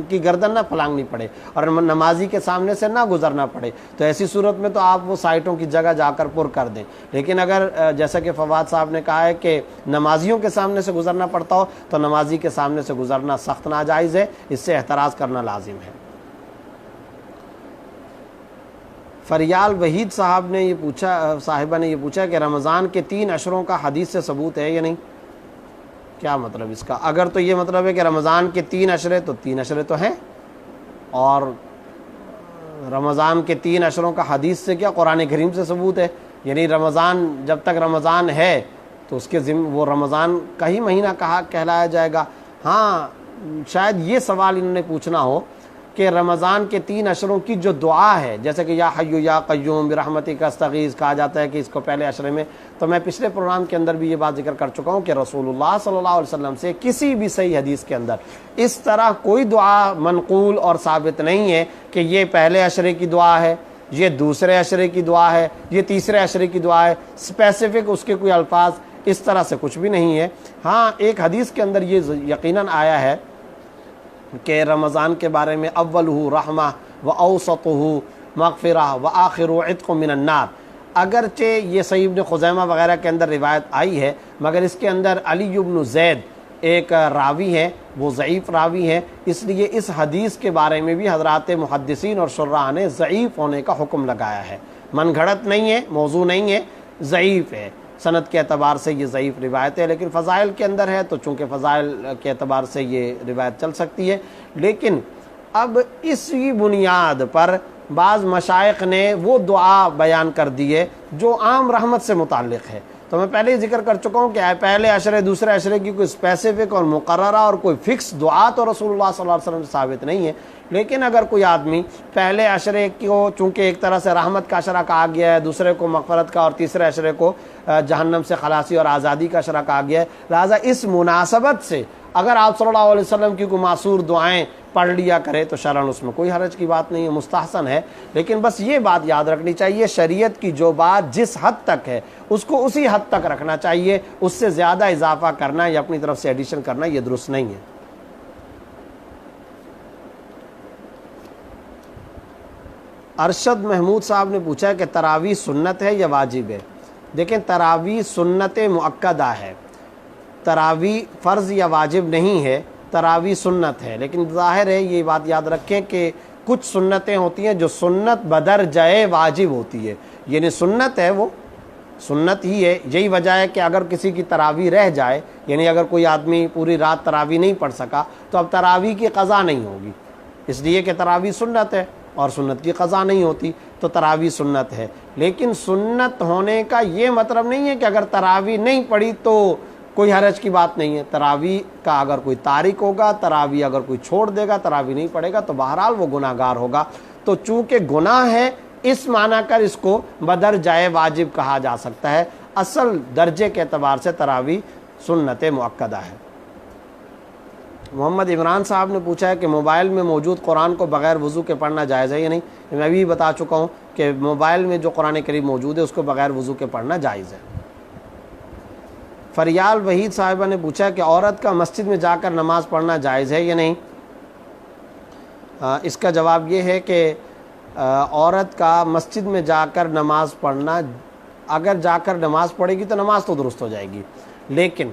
کی گردن نہ پھلانگنی پڑے اور نمازی کے سامنے سے نہ گزرنا پڑے تو ایسی صورت میں تو آپ وہ سائٹوں کی جگہ جا کر پر کر دیں. لیکن اگر جیسا کہ فواد صاحب نے کہا ہے کہ نمازیوں کے سامنے سے گزرنا پڑتا ہو تو نمازی کے سامنے سے گزرنا سخت ناجائز ہے، اس سے احتراز کرنا لازم ہے. فریال وحید صاحب نے یہ پوچھا، صاحبہ نے یہ پوچھا کہ رمضان کے 3 عشروں کا حدیث سے ثبوت ہے یا نہیں؟ کیا مطلب اس کا؟ اگر تو یہ مطلب ہے کہ رمضان کے 3 عشرے تو 3 عشرے تو ہیں، اور رمضان کے 3 عشروں کا حدیث سے کیا قرآن کریم سے ثبوت ہے؟ یعنی رمضان جب تک رمضان ہے تو اس کے وہ رمضان کا ہی مہینہ کہلایا جائے گا. ہاں شاید یہ سوال انہوں نے پوچھنا ہو کہ رمضان کے 3 عشروں کی جو دعا ہے، جیسے کہ یا حی یا قیوم برحمتک استغیث کہا جاتا ہے کہ اس کو پہلے عشرے میں، تو میں پچھلے پروگرام کے اندر بھی یہ بات ذکر کر چکا ہوں کہ رسول اللہ صلی اللہ علیہ وسلم سے کسی بھی صحیح حدیث کے اندر اس طرح کوئی دعا منقول اور ثابت نہیں ہے کہ یہ پہلے عشرے کی دعا ہے، یہ دوسرے عشرے کی دعا ہے، یہ تیسرے عشرے کی دعا ہے. اسپیسیفک اس کے کوئی الفاظ اس طرح سے کچھ بھی نہیں ہے. ہاں ایک حدیث کے اندر یہ یقیناً آیا ہے کہ رمضان کے بارے میں اولہ رحمہ و اوسطہ مغفرہ و آخر عتق من النار. اگرچہ یہ صحیح ابن خزیمہ وغیرہ کے اندر روایت آئی ہے مگر اس کے اندر علی بن زید ایک راوی ہے، وہ ضعیف راوی ہے، اس لیے اس حدیث کے بارے میں بھی حضرات محدثین اور شراح نے ضعیف ہونے کا حکم لگایا ہے. من گھڑت نہیں ہے، موضوع نہیں ہے، ضعیف ہے. سند کے اعتبار سے یہ ضعیف روایت ہے، لیکن فضائل کے اندر ہے تو چونکہ فضائل کے اعتبار سے یہ روایت چل سکتی ہے. لیکن اب اسی بنیاد پر بعض مشائخ نے وہ دعا بیان کر دی ہے جو عام رحمت سے متعلق ہے. تو میں پہلے ہی ذکر کر چکا ہوں کہ پہلے عشرے دوسرے عشرے کی کوئی اسپیسیفک اور مقررہ اور کوئی فکس دعا تو رسول اللہ صلی اللہ علیہ وسلم سے ثابت نہیں ہے. لیکن اگر کوئی آدمی پہلے عشرے کو چونکہ ایک طرح سے رحمت کا عشرہ کہا گیا ہے، دوسرے کو مغفرت کا اور تیسرے عشرے کو جہنم سے خلاصی اور آزادی کا عشرہ کہا گیا ہے، لہٰذا اس مناسبت سے اگر آپ صلی اللہ علیہ وسلم کی کوئی معصور دعائیں پڑھ لیا کرے تو شرعاً اس میں کوئی حرج کی بات نہیں ہے، مستحسن ہے. لیکن بس یہ بات یاد رکھنی چاہیے شریعت کی جو بات جس حد تک ہے اس کو اسی حد تک رکھنا چاہیے، اس سے زیادہ اضافہ کرنا یا اپنی طرف سے ایڈیشن کرنا یہ درست نہیں ہے. ارشد محمود صاحب نے پوچھا کہ تراویح سنت ہے یا واجب ہے؟ دیکھیں تراویح سنت مؤکدہ ہے، تراویح فرض یا واجب نہیں ہے، تراویح سنت ہے. لیکن ظاہر ہے یہ بات یاد رکھیں کہ کچھ سنتیں ہوتی ہیں جو سنت بدرجۂ واجب ہوتی ہے، یعنی سنت ہے وہ سنت ہی ہے. یہی وجہ ہے کہ اگر کسی کی تراویح رہ جائے، یعنی اگر کوئی آدمی پوری رات تراویح نہیں پڑھ سکا تو اب تراویح کی قضا نہیں ہوگی، اس لیے کہ تراویح سنت ہے اور سنت کی قضا نہیں ہوتی، تو تراویح سنت ہے. لیکن سنت ہونے کا یہ مطلب نہیں ہے کہ اگر تراویح نہیں پڑھی تو کوئی حرج کی بات نہیں ہے. تراویح کا اگر کوئی تارک ہوگا، تراویح اگر کوئی چھوڑ دے گا، تراویح نہیں پڑھے گا تو بہرحال وہ گناہ گار ہوگا. تو چونکہ گناہ ہے اس معنی کر اس کو بدرجۂ واجب کہا جا سکتا ہے، اصل درجے کے اعتبار سے تراویح سنت مؤکدہ ہے. محمد عمران صاحب نے پوچھا ہے کہ موبائل میں موجود قرآن کو بغیر وضو کے پڑھنا جائز ہے یا نہیں؟ میں ابھی بتا چکا ہوں کہ موبائل میں جو قرآن کریم موجود ہے اس کو بغیر وضو کے پڑھنا جائز ہے. فریال وحید صاحبہ نے پوچھا کہ عورت کا مسجد میں جا کر نماز پڑھنا جائز ہے یا نہیں؟ اس کا جواب یہ ہے کہ عورت کا مسجد میں جا کر نماز پڑھنا، اگر جا کر نماز پڑھے گی تو نماز تو درست ہو جائے گی. لیکن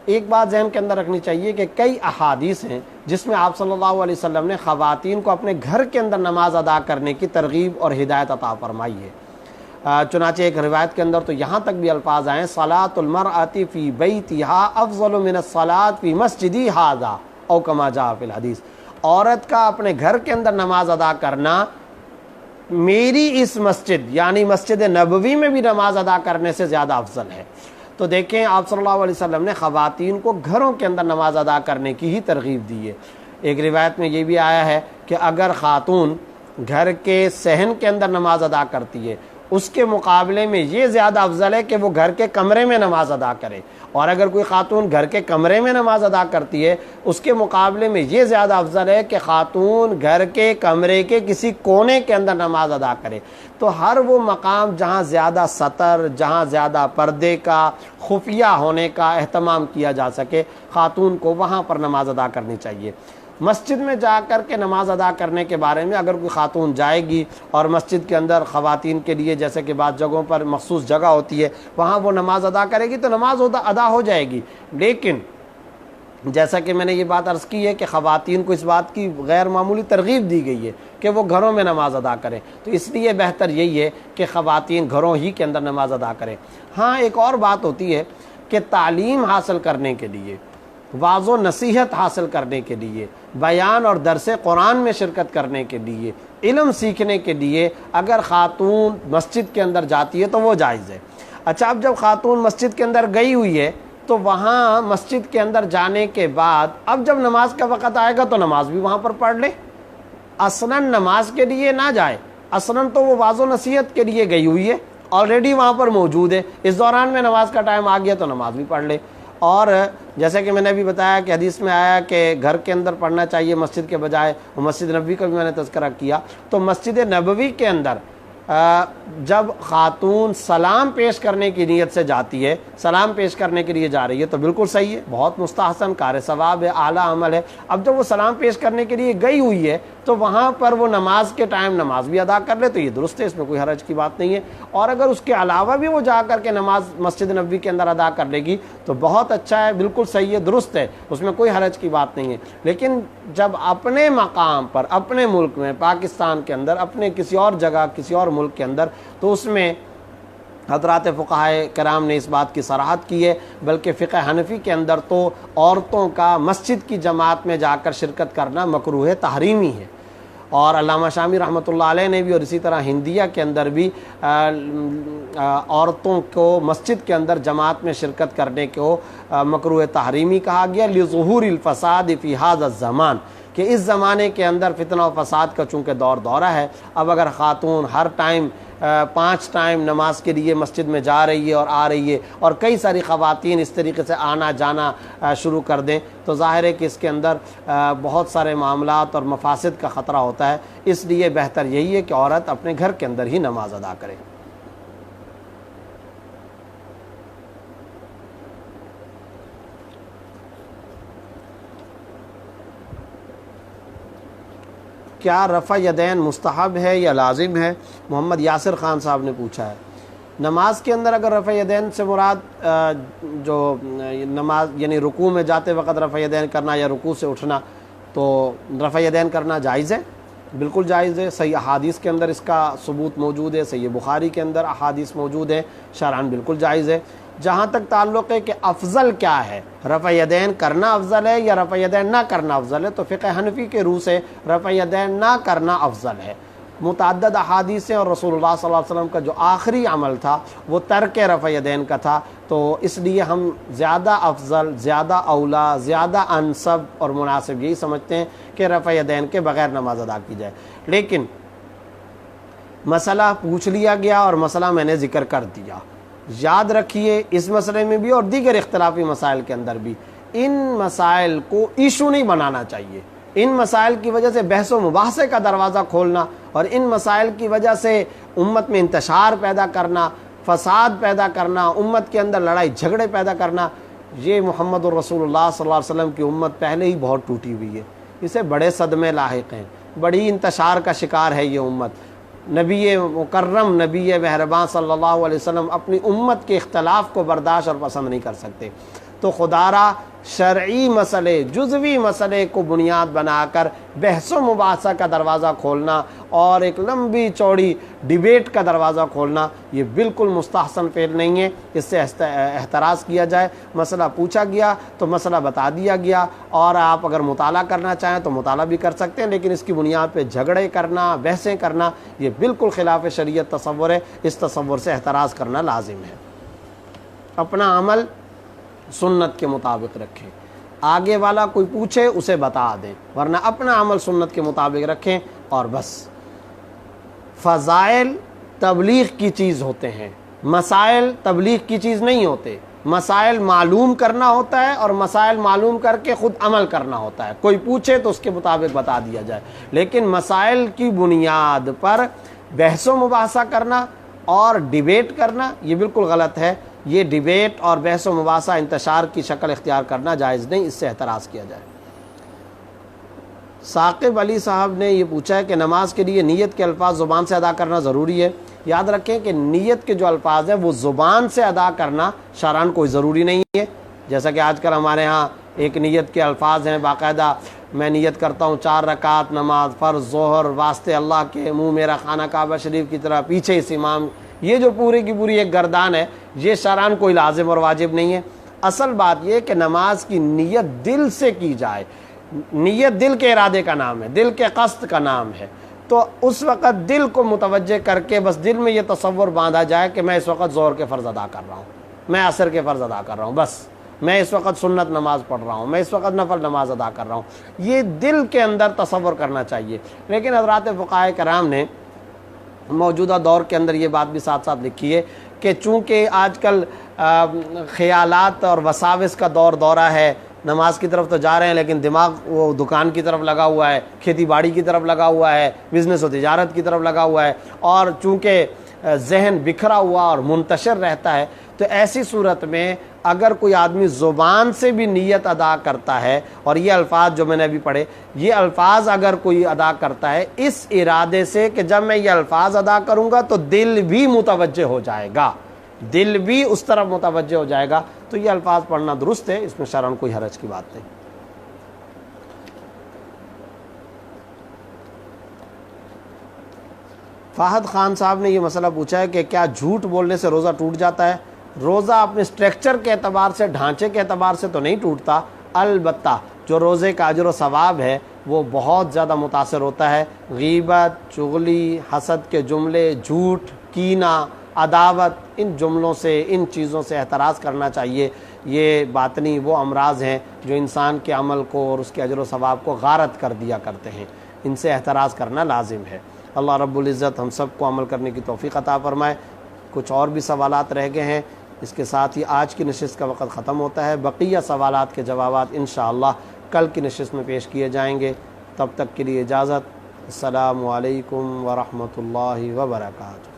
ایک بات ذہن کے اندر رکھنی چاہیے کہ کئی احادیث ہیں جس میں آپ صلی اللہ علیہ وسلم نے خواتین کو اپنے گھر کے اندر نماز ادا کرنے کی ترغیب اور ہدایت عطا فرمائی ہے. چنانچہ ایک روایت کے اندر تو یہاں تک بھی الفاظ آئے صلاۃ المرأۃ فی بیتہا افضل من الصلاۃ فی مسجدی ھذا او کما جاء فی الحدیث. عورت کا اپنے گھر کے اندر نماز ادا کرنا میری اس مسجد یعنی مسجد نبوی میں بھی نماز ادا کرنے سے زیادہ افضل ہے. تو دیکھیں آپ صلی اللہ علیہ وسلم نے خواتین کو گھروں کے اندر نماز ادا کرنے کی ہی ترغیب دی ہے. ایک روایت میں یہ بھی آیا ہے کہ اگر خاتون گھر کے صحن کے اندر نماز ادا کرتی ہے اس کے مقابلے میں یہ زیادہ افضل ہے کہ وہ گھر کے کمرے میں نماز ادا کرے. اور اگر کوئی خاتون گھر کے کمرے میں نماز ادا کرتی ہے اس کے مقابلے میں یہ زیادہ افضل ہے کہ خاتون گھر کے کمرے کے کسی کونے کے اندر نماز ادا کرے. تو ہر وہ مقام جہاں زیادہ سطر، جہاں زیادہ پردے کا، خفیہ ہونے کا اہتمام کیا جا سکے، خاتون کو وہاں پر نماز ادا کرنی چاہیے. مسجد میں جا کر کے نماز ادا کرنے کے بارے میں اگر کوئی خاتون جائے گی اور مسجد کے اندر خواتین کے لیے جیسے کہ بعض جگہوں پر مخصوص جگہ ہوتی ہے وہاں وہ نماز ادا کرے گی تو نماز ادا ہو جائے گی. لیکن جیسا کہ میں نے یہ بات عرض کی ہے کہ خواتین کو اس بات کی غیر معمولی ترغیب دی گئی ہے کہ وہ گھروں میں نماز ادا کریں، تو اس لیے بہتر یہی ہے کہ خواتین گھروں ہی کے اندر نماز ادا کریں. ہاں ایک اور بات ہوتی ہے کہ تعلیم حاصل کرنے کے لیے، واعظ و نصیحت حاصل کرنے کے لیے، بیان اور درس قرآن میں شرکت کرنے کے لیے، علم سیکھنے کے لیے اگر خاتون مسجد کے اندر جاتی ہے تو وہ جائز ہے. اچھا، اب جب خاتون مسجد کے اندر گئی ہوئی ہے تو وہاں مسجد کے اندر جانے کے بعد اب جب نماز کا وقت آئے گا تو نماز بھی وہاں پر پڑھ لے. اصلاً نماز کے لیے نہ جائے، اصلاً تو وہ واعظ و نصیحت کے لیے گئی ہوئی ہے، آلریڈی وہاں پر موجود ہے، اس دوران میں نماز کا ٹائم آ گیا تو نماز بھی پڑھ لے. اور جیسے کہ میں نے ابھی بتایا کہ حدیث میں آیا کہ گھر کے اندر پڑھنا چاہیے مسجد کے بجائے، مسجد نبوی کا بھی میں نے تذکرہ کیا. تو مسجد نبوی کے اندر جب خاتون سلام پیش کرنے کی نیت سے جاتی ہے، سلام پیش کرنے کے لیے جا رہی ہے تو بالکل صحیح ہے، بہت مستحسن، کار ثواب ہے، اعلیٰ عمل ہے. اب جب وہ سلام پیش کرنے کے لیے گئی ہوئی ہے تو وہاں پر وہ نماز کے ٹائم نماز بھی ادا کر لے تو یہ درست ہے، اس میں کوئی حرج کی بات نہیں ہے. اور اگر اس کے علاوہ بھی وہ جا کر کے نماز مسجد نبوی کے اندر ادا کر لے گی تو بہت اچھا ہے، بالکل صحیح ہے، درست ہے، اس میں کوئی حرج کی بات نہیں ہے. لیکن جب اپنے مقام پر، اپنے ملک میں، پاکستان کے اندر، اپنے کسی اور جگہ، کسی اور ملک کے اندر، تو اس میں حضرات فقہائے کرام نے اس بات کی صراحت کی ہے. بلکہ فقہ حنفی کے اندر تو عورتوں کا مسجد کی جماعت میں جا کر شرکت کرنا مکروہ تحریمی ہے. اور علامہ شامی رحمۃ اللہ علیہ نے بھی، اور اسی طرح ہندیہ کے اندر بھی عورتوں کو مسجد کے اندر جماعت میں شرکت کرنے کو مکروہ تحریمی کہا گیا، لظہور الفساد فی ھذا الزمان، کہ اس زمانے کے اندر فتنہ و فساد کا چونکہ دورہ ہے. اب اگر خاتون ہر ٹائم 5 ٹائم نماز کے لیے مسجد میں جا رہی ہے اور آ رہی ہے اور کئی ساری خواتین اس طریقے سے آنا جانا شروع کر دیں تو ظاہر ہے کہ اس کے اندر بہت سارے معاملات اور مفاسد کا خطرہ ہوتا ہے. اس لیے بہتر یہی ہے کہ عورت اپنے گھر کے اندر ہی نماز ادا کرے. کیا رفع یدین مستحب ہے یا لازم ہے؟ محمد یاسر خان صاحب نے پوچھا ہے. نماز کے اندر اگر رفع یدین سے مراد جو نماز یعنی رکوع میں جاتے وقت رفع یدین کرنا یا رکوع سے اٹھنا، تو رفع یدین کرنا جائز ہے، بالکل جائز ہے. صحیح احادیث کے اندر اس کا ثبوت موجود ہے، صحیح بخاری کے اندر احادیث موجود ہیں، شرعاً بالکل جائز ہے. جہاں تک تعلق ہے کہ افضل کیا ہے، رفع یدین کرنا افضل ہے یا رفع یدین نہ کرنا افضل ہے، تو فقہ حنفی کے روح سے رفع یدین نہ کرنا افضل ہے. متعدد احادیث ہیں اور رسول اللہ صلی اللہ علیہ وسلم کا جو آخری عمل تھا وہ ترک رفع یدین کا تھا، تو اس لیے ہم زیادہ افضل، زیادہ اولا، زیادہ انسب اور مناسب یہی سمجھتے ہیں کہ رفع یدین کے بغیر نماز ادا کی جائے. لیکن مسئلہ پوچھ لیا گیا اور مسئلہ میں نے ذکر کر دیا. یاد رکھیے اس مسئلے میں بھی اور دیگر اختلافی مسائل کے اندر بھی ان مسائل کو ایشو نہیں بنانا چاہیے. ان مسائل کی وجہ سے بحث و مباحثے کا دروازہ کھولنا اور ان مسائل کی وجہ سے امت میں انتشار پیدا کرنا، فساد پیدا کرنا، امت کے اندر لڑائی جھگڑے پیدا کرنا، یہ محمد الرسول اللہ صلی اللہ علیہ وسلم کی امت پہلے ہی بہت ٹوٹی ہوئی ہے، اسے بڑے صدمے لاحق ہیں، بڑی انتشار کا شکار ہے یہ امت. نبی مکرم، نبی مہربان صلی اللہ علیہ وسلم اپنی امت کے اختلاف کو برداشت اور پسند نہیں کر سکتے. تو خدا را شرعی مسئلے، جزوی مسئلے کو بنیاد بنا کر بحث و مباحثہ کا دروازہ کھولنا اور ایک لمبی چوڑی ڈیبیٹ کا دروازہ کھولنا یہ بالکل مستحسن فعل نہیں ہے. اس سے احتراز کیا جائے. مسئلہ پوچھا گیا تو مسئلہ بتا دیا گیا، اور آپ اگر مطالعہ کرنا چاہیں تو مطالعہ بھی کر سکتے ہیں، لیکن اس کی بنیاد پہ جھگڑے کرنا، بحثیں کرنا یہ بالکل خلاف شریعت تصور ہے. اس تصور سے احتراز کرنا لازم ہے. اپنا عمل سنت کے مطابق رکھیں، آگے والا کوئی پوچھے اسے بتا دیں، ورنہ اپنا عمل سنت کے مطابق رکھیں اور بس. فضائل تبلیغ کی چیز ہوتے ہیں، مسائل تبلیغ کی چیز نہیں ہوتے۔ مسائل معلوم کرنا ہوتا ہے اور مسائل معلوم کر کے خود عمل کرنا ہوتا ہے، کوئی پوچھے تو اس کے مطابق بتا دیا جائے۔ لیکن مسائل کی بنیاد پر بحث و مباحثہ کرنا اور ڈیبیٹ کرنا یہ بالکل غلط ہے۔ یہ ڈیبیٹ اور بحث و مباحثہ انتشار کی شکل اختیار کرنا جائز نہیں، اس سے احتراز کیا جائے۔ ثاقب علی صاحب نے یہ پوچھا ہے کہ نماز کے لیے نیت کے الفاظ زبان سے ادا کرنا ضروری ہے؟ یاد رکھیں کہ نیت کے جو الفاظ ہیں وہ زبان سے ادا کرنا شرعاً کوئی ضروری نہیں ہے۔ جیسا کہ آج کل ہمارے ہاں ایک نیت کے الفاظ ہیں، باقاعدہ میں نیت کرتا ہوں 4 رکعت نماز فرض ظہر واسطے اللہ کے، منہ میرا خانہ کعبہ شریف کی طرح، پیچھے اس امام، یہ جو پوری کی پوری ایک گردان ہے، یہ شرعاً کوئی لازم اور واجب نہیں ہے۔ اصل بات یہ کہ نماز کی نیت دل سے کی جائے۔ نیت دل کے ارادے کا نام ہے، دل کے قصد کا نام ہے، تو اس وقت دل کو متوجہ کر کے بس دل میں یہ تصور باندھا جائے کہ میں اس وقت ظہر کے فرض ادا کر رہا ہوں، میں عصر کے فرض ادا کر رہا ہوں، بس میں اس وقت سنت نماز پڑھ رہا ہوں، میں اس وقت نفل نماز ادا کر رہا ہوں، یہ دل کے اندر تصور کرنا چاہیے۔ لیکن حضرات فقہائے کرام نے موجودہ دور کے اندر یہ بات بھی ساتھ ساتھ لکھی ہے کہ چونکہ آج کل خیالات اور وساوس کا دورہ ہے، نماز کی طرف تو جا رہے ہیں لیکن دماغ وہ دکان کی طرف لگا ہوا ہے، کھیتی باڑی کی طرف لگا ہوا ہے، بزنس و تجارت کی طرف لگا ہوا ہے، اور چونکہ ذہن بکھرا ہوا اور منتشر رہتا ہے، تو ایسی صورت میں اگر کوئی آدمی زبان سے بھی نیت ادا کرتا ہے، اور یہ الفاظ جو میں نے ابھی پڑھے، یہ الفاظ اگر کوئی ادا کرتا ہے اس ارادے سے کہ جب میں یہ الفاظ ادا کروں گا تو دل بھی متوجہ ہو جائے گا، دل بھی اس طرف متوجہ ہو جائے گا، تو یہ الفاظ پڑھنا درست ہے، اس میں شرعاً کوئی حرج کی بات نہیں۔ فہد خان صاحب نے یہ مسئلہ پوچھا ہے کہ کیا جھوٹ بولنے سے روزہ ٹوٹ جاتا ہے؟ روزہ اپنے اسٹرکچر کے اعتبار سے، ڈھانچے کے اعتبار سے تو نہیں ٹوٹتا، البتہ جو روزے کا اجر و ثواب ہے وہ بہت زیادہ متاثر ہوتا ہے۔ غیبت، چغلی، حسد کے جملے، جھوٹ، کینہ، عداوت، ان جملوں سے، ان چیزوں سے احتراز کرنا چاہیے۔ یہ باطنی وہ امراض ہیں جو انسان کے عمل کو اور اس کے اجر و ثواب کو غارت کر دیا کرتے ہیں، ان سے احتراز کرنا لازم ہے۔ اللہ رب العزت ہم سب کو عمل کرنے کی توفیق عطا فرمائے۔ کچھ اور بھی سوالات رہ گئے ہیں، اس کے ساتھ ہی آج کی نشست کا وقت ختم ہوتا ہے۔ بقیہ سوالات کے جوابات انشاءاللہ کل کی نشست میں پیش کیے جائیں گے۔ تب تک کے لیے اجازت۔ السلام علیکم ورحمۃ اللہ وبرکاتہ۔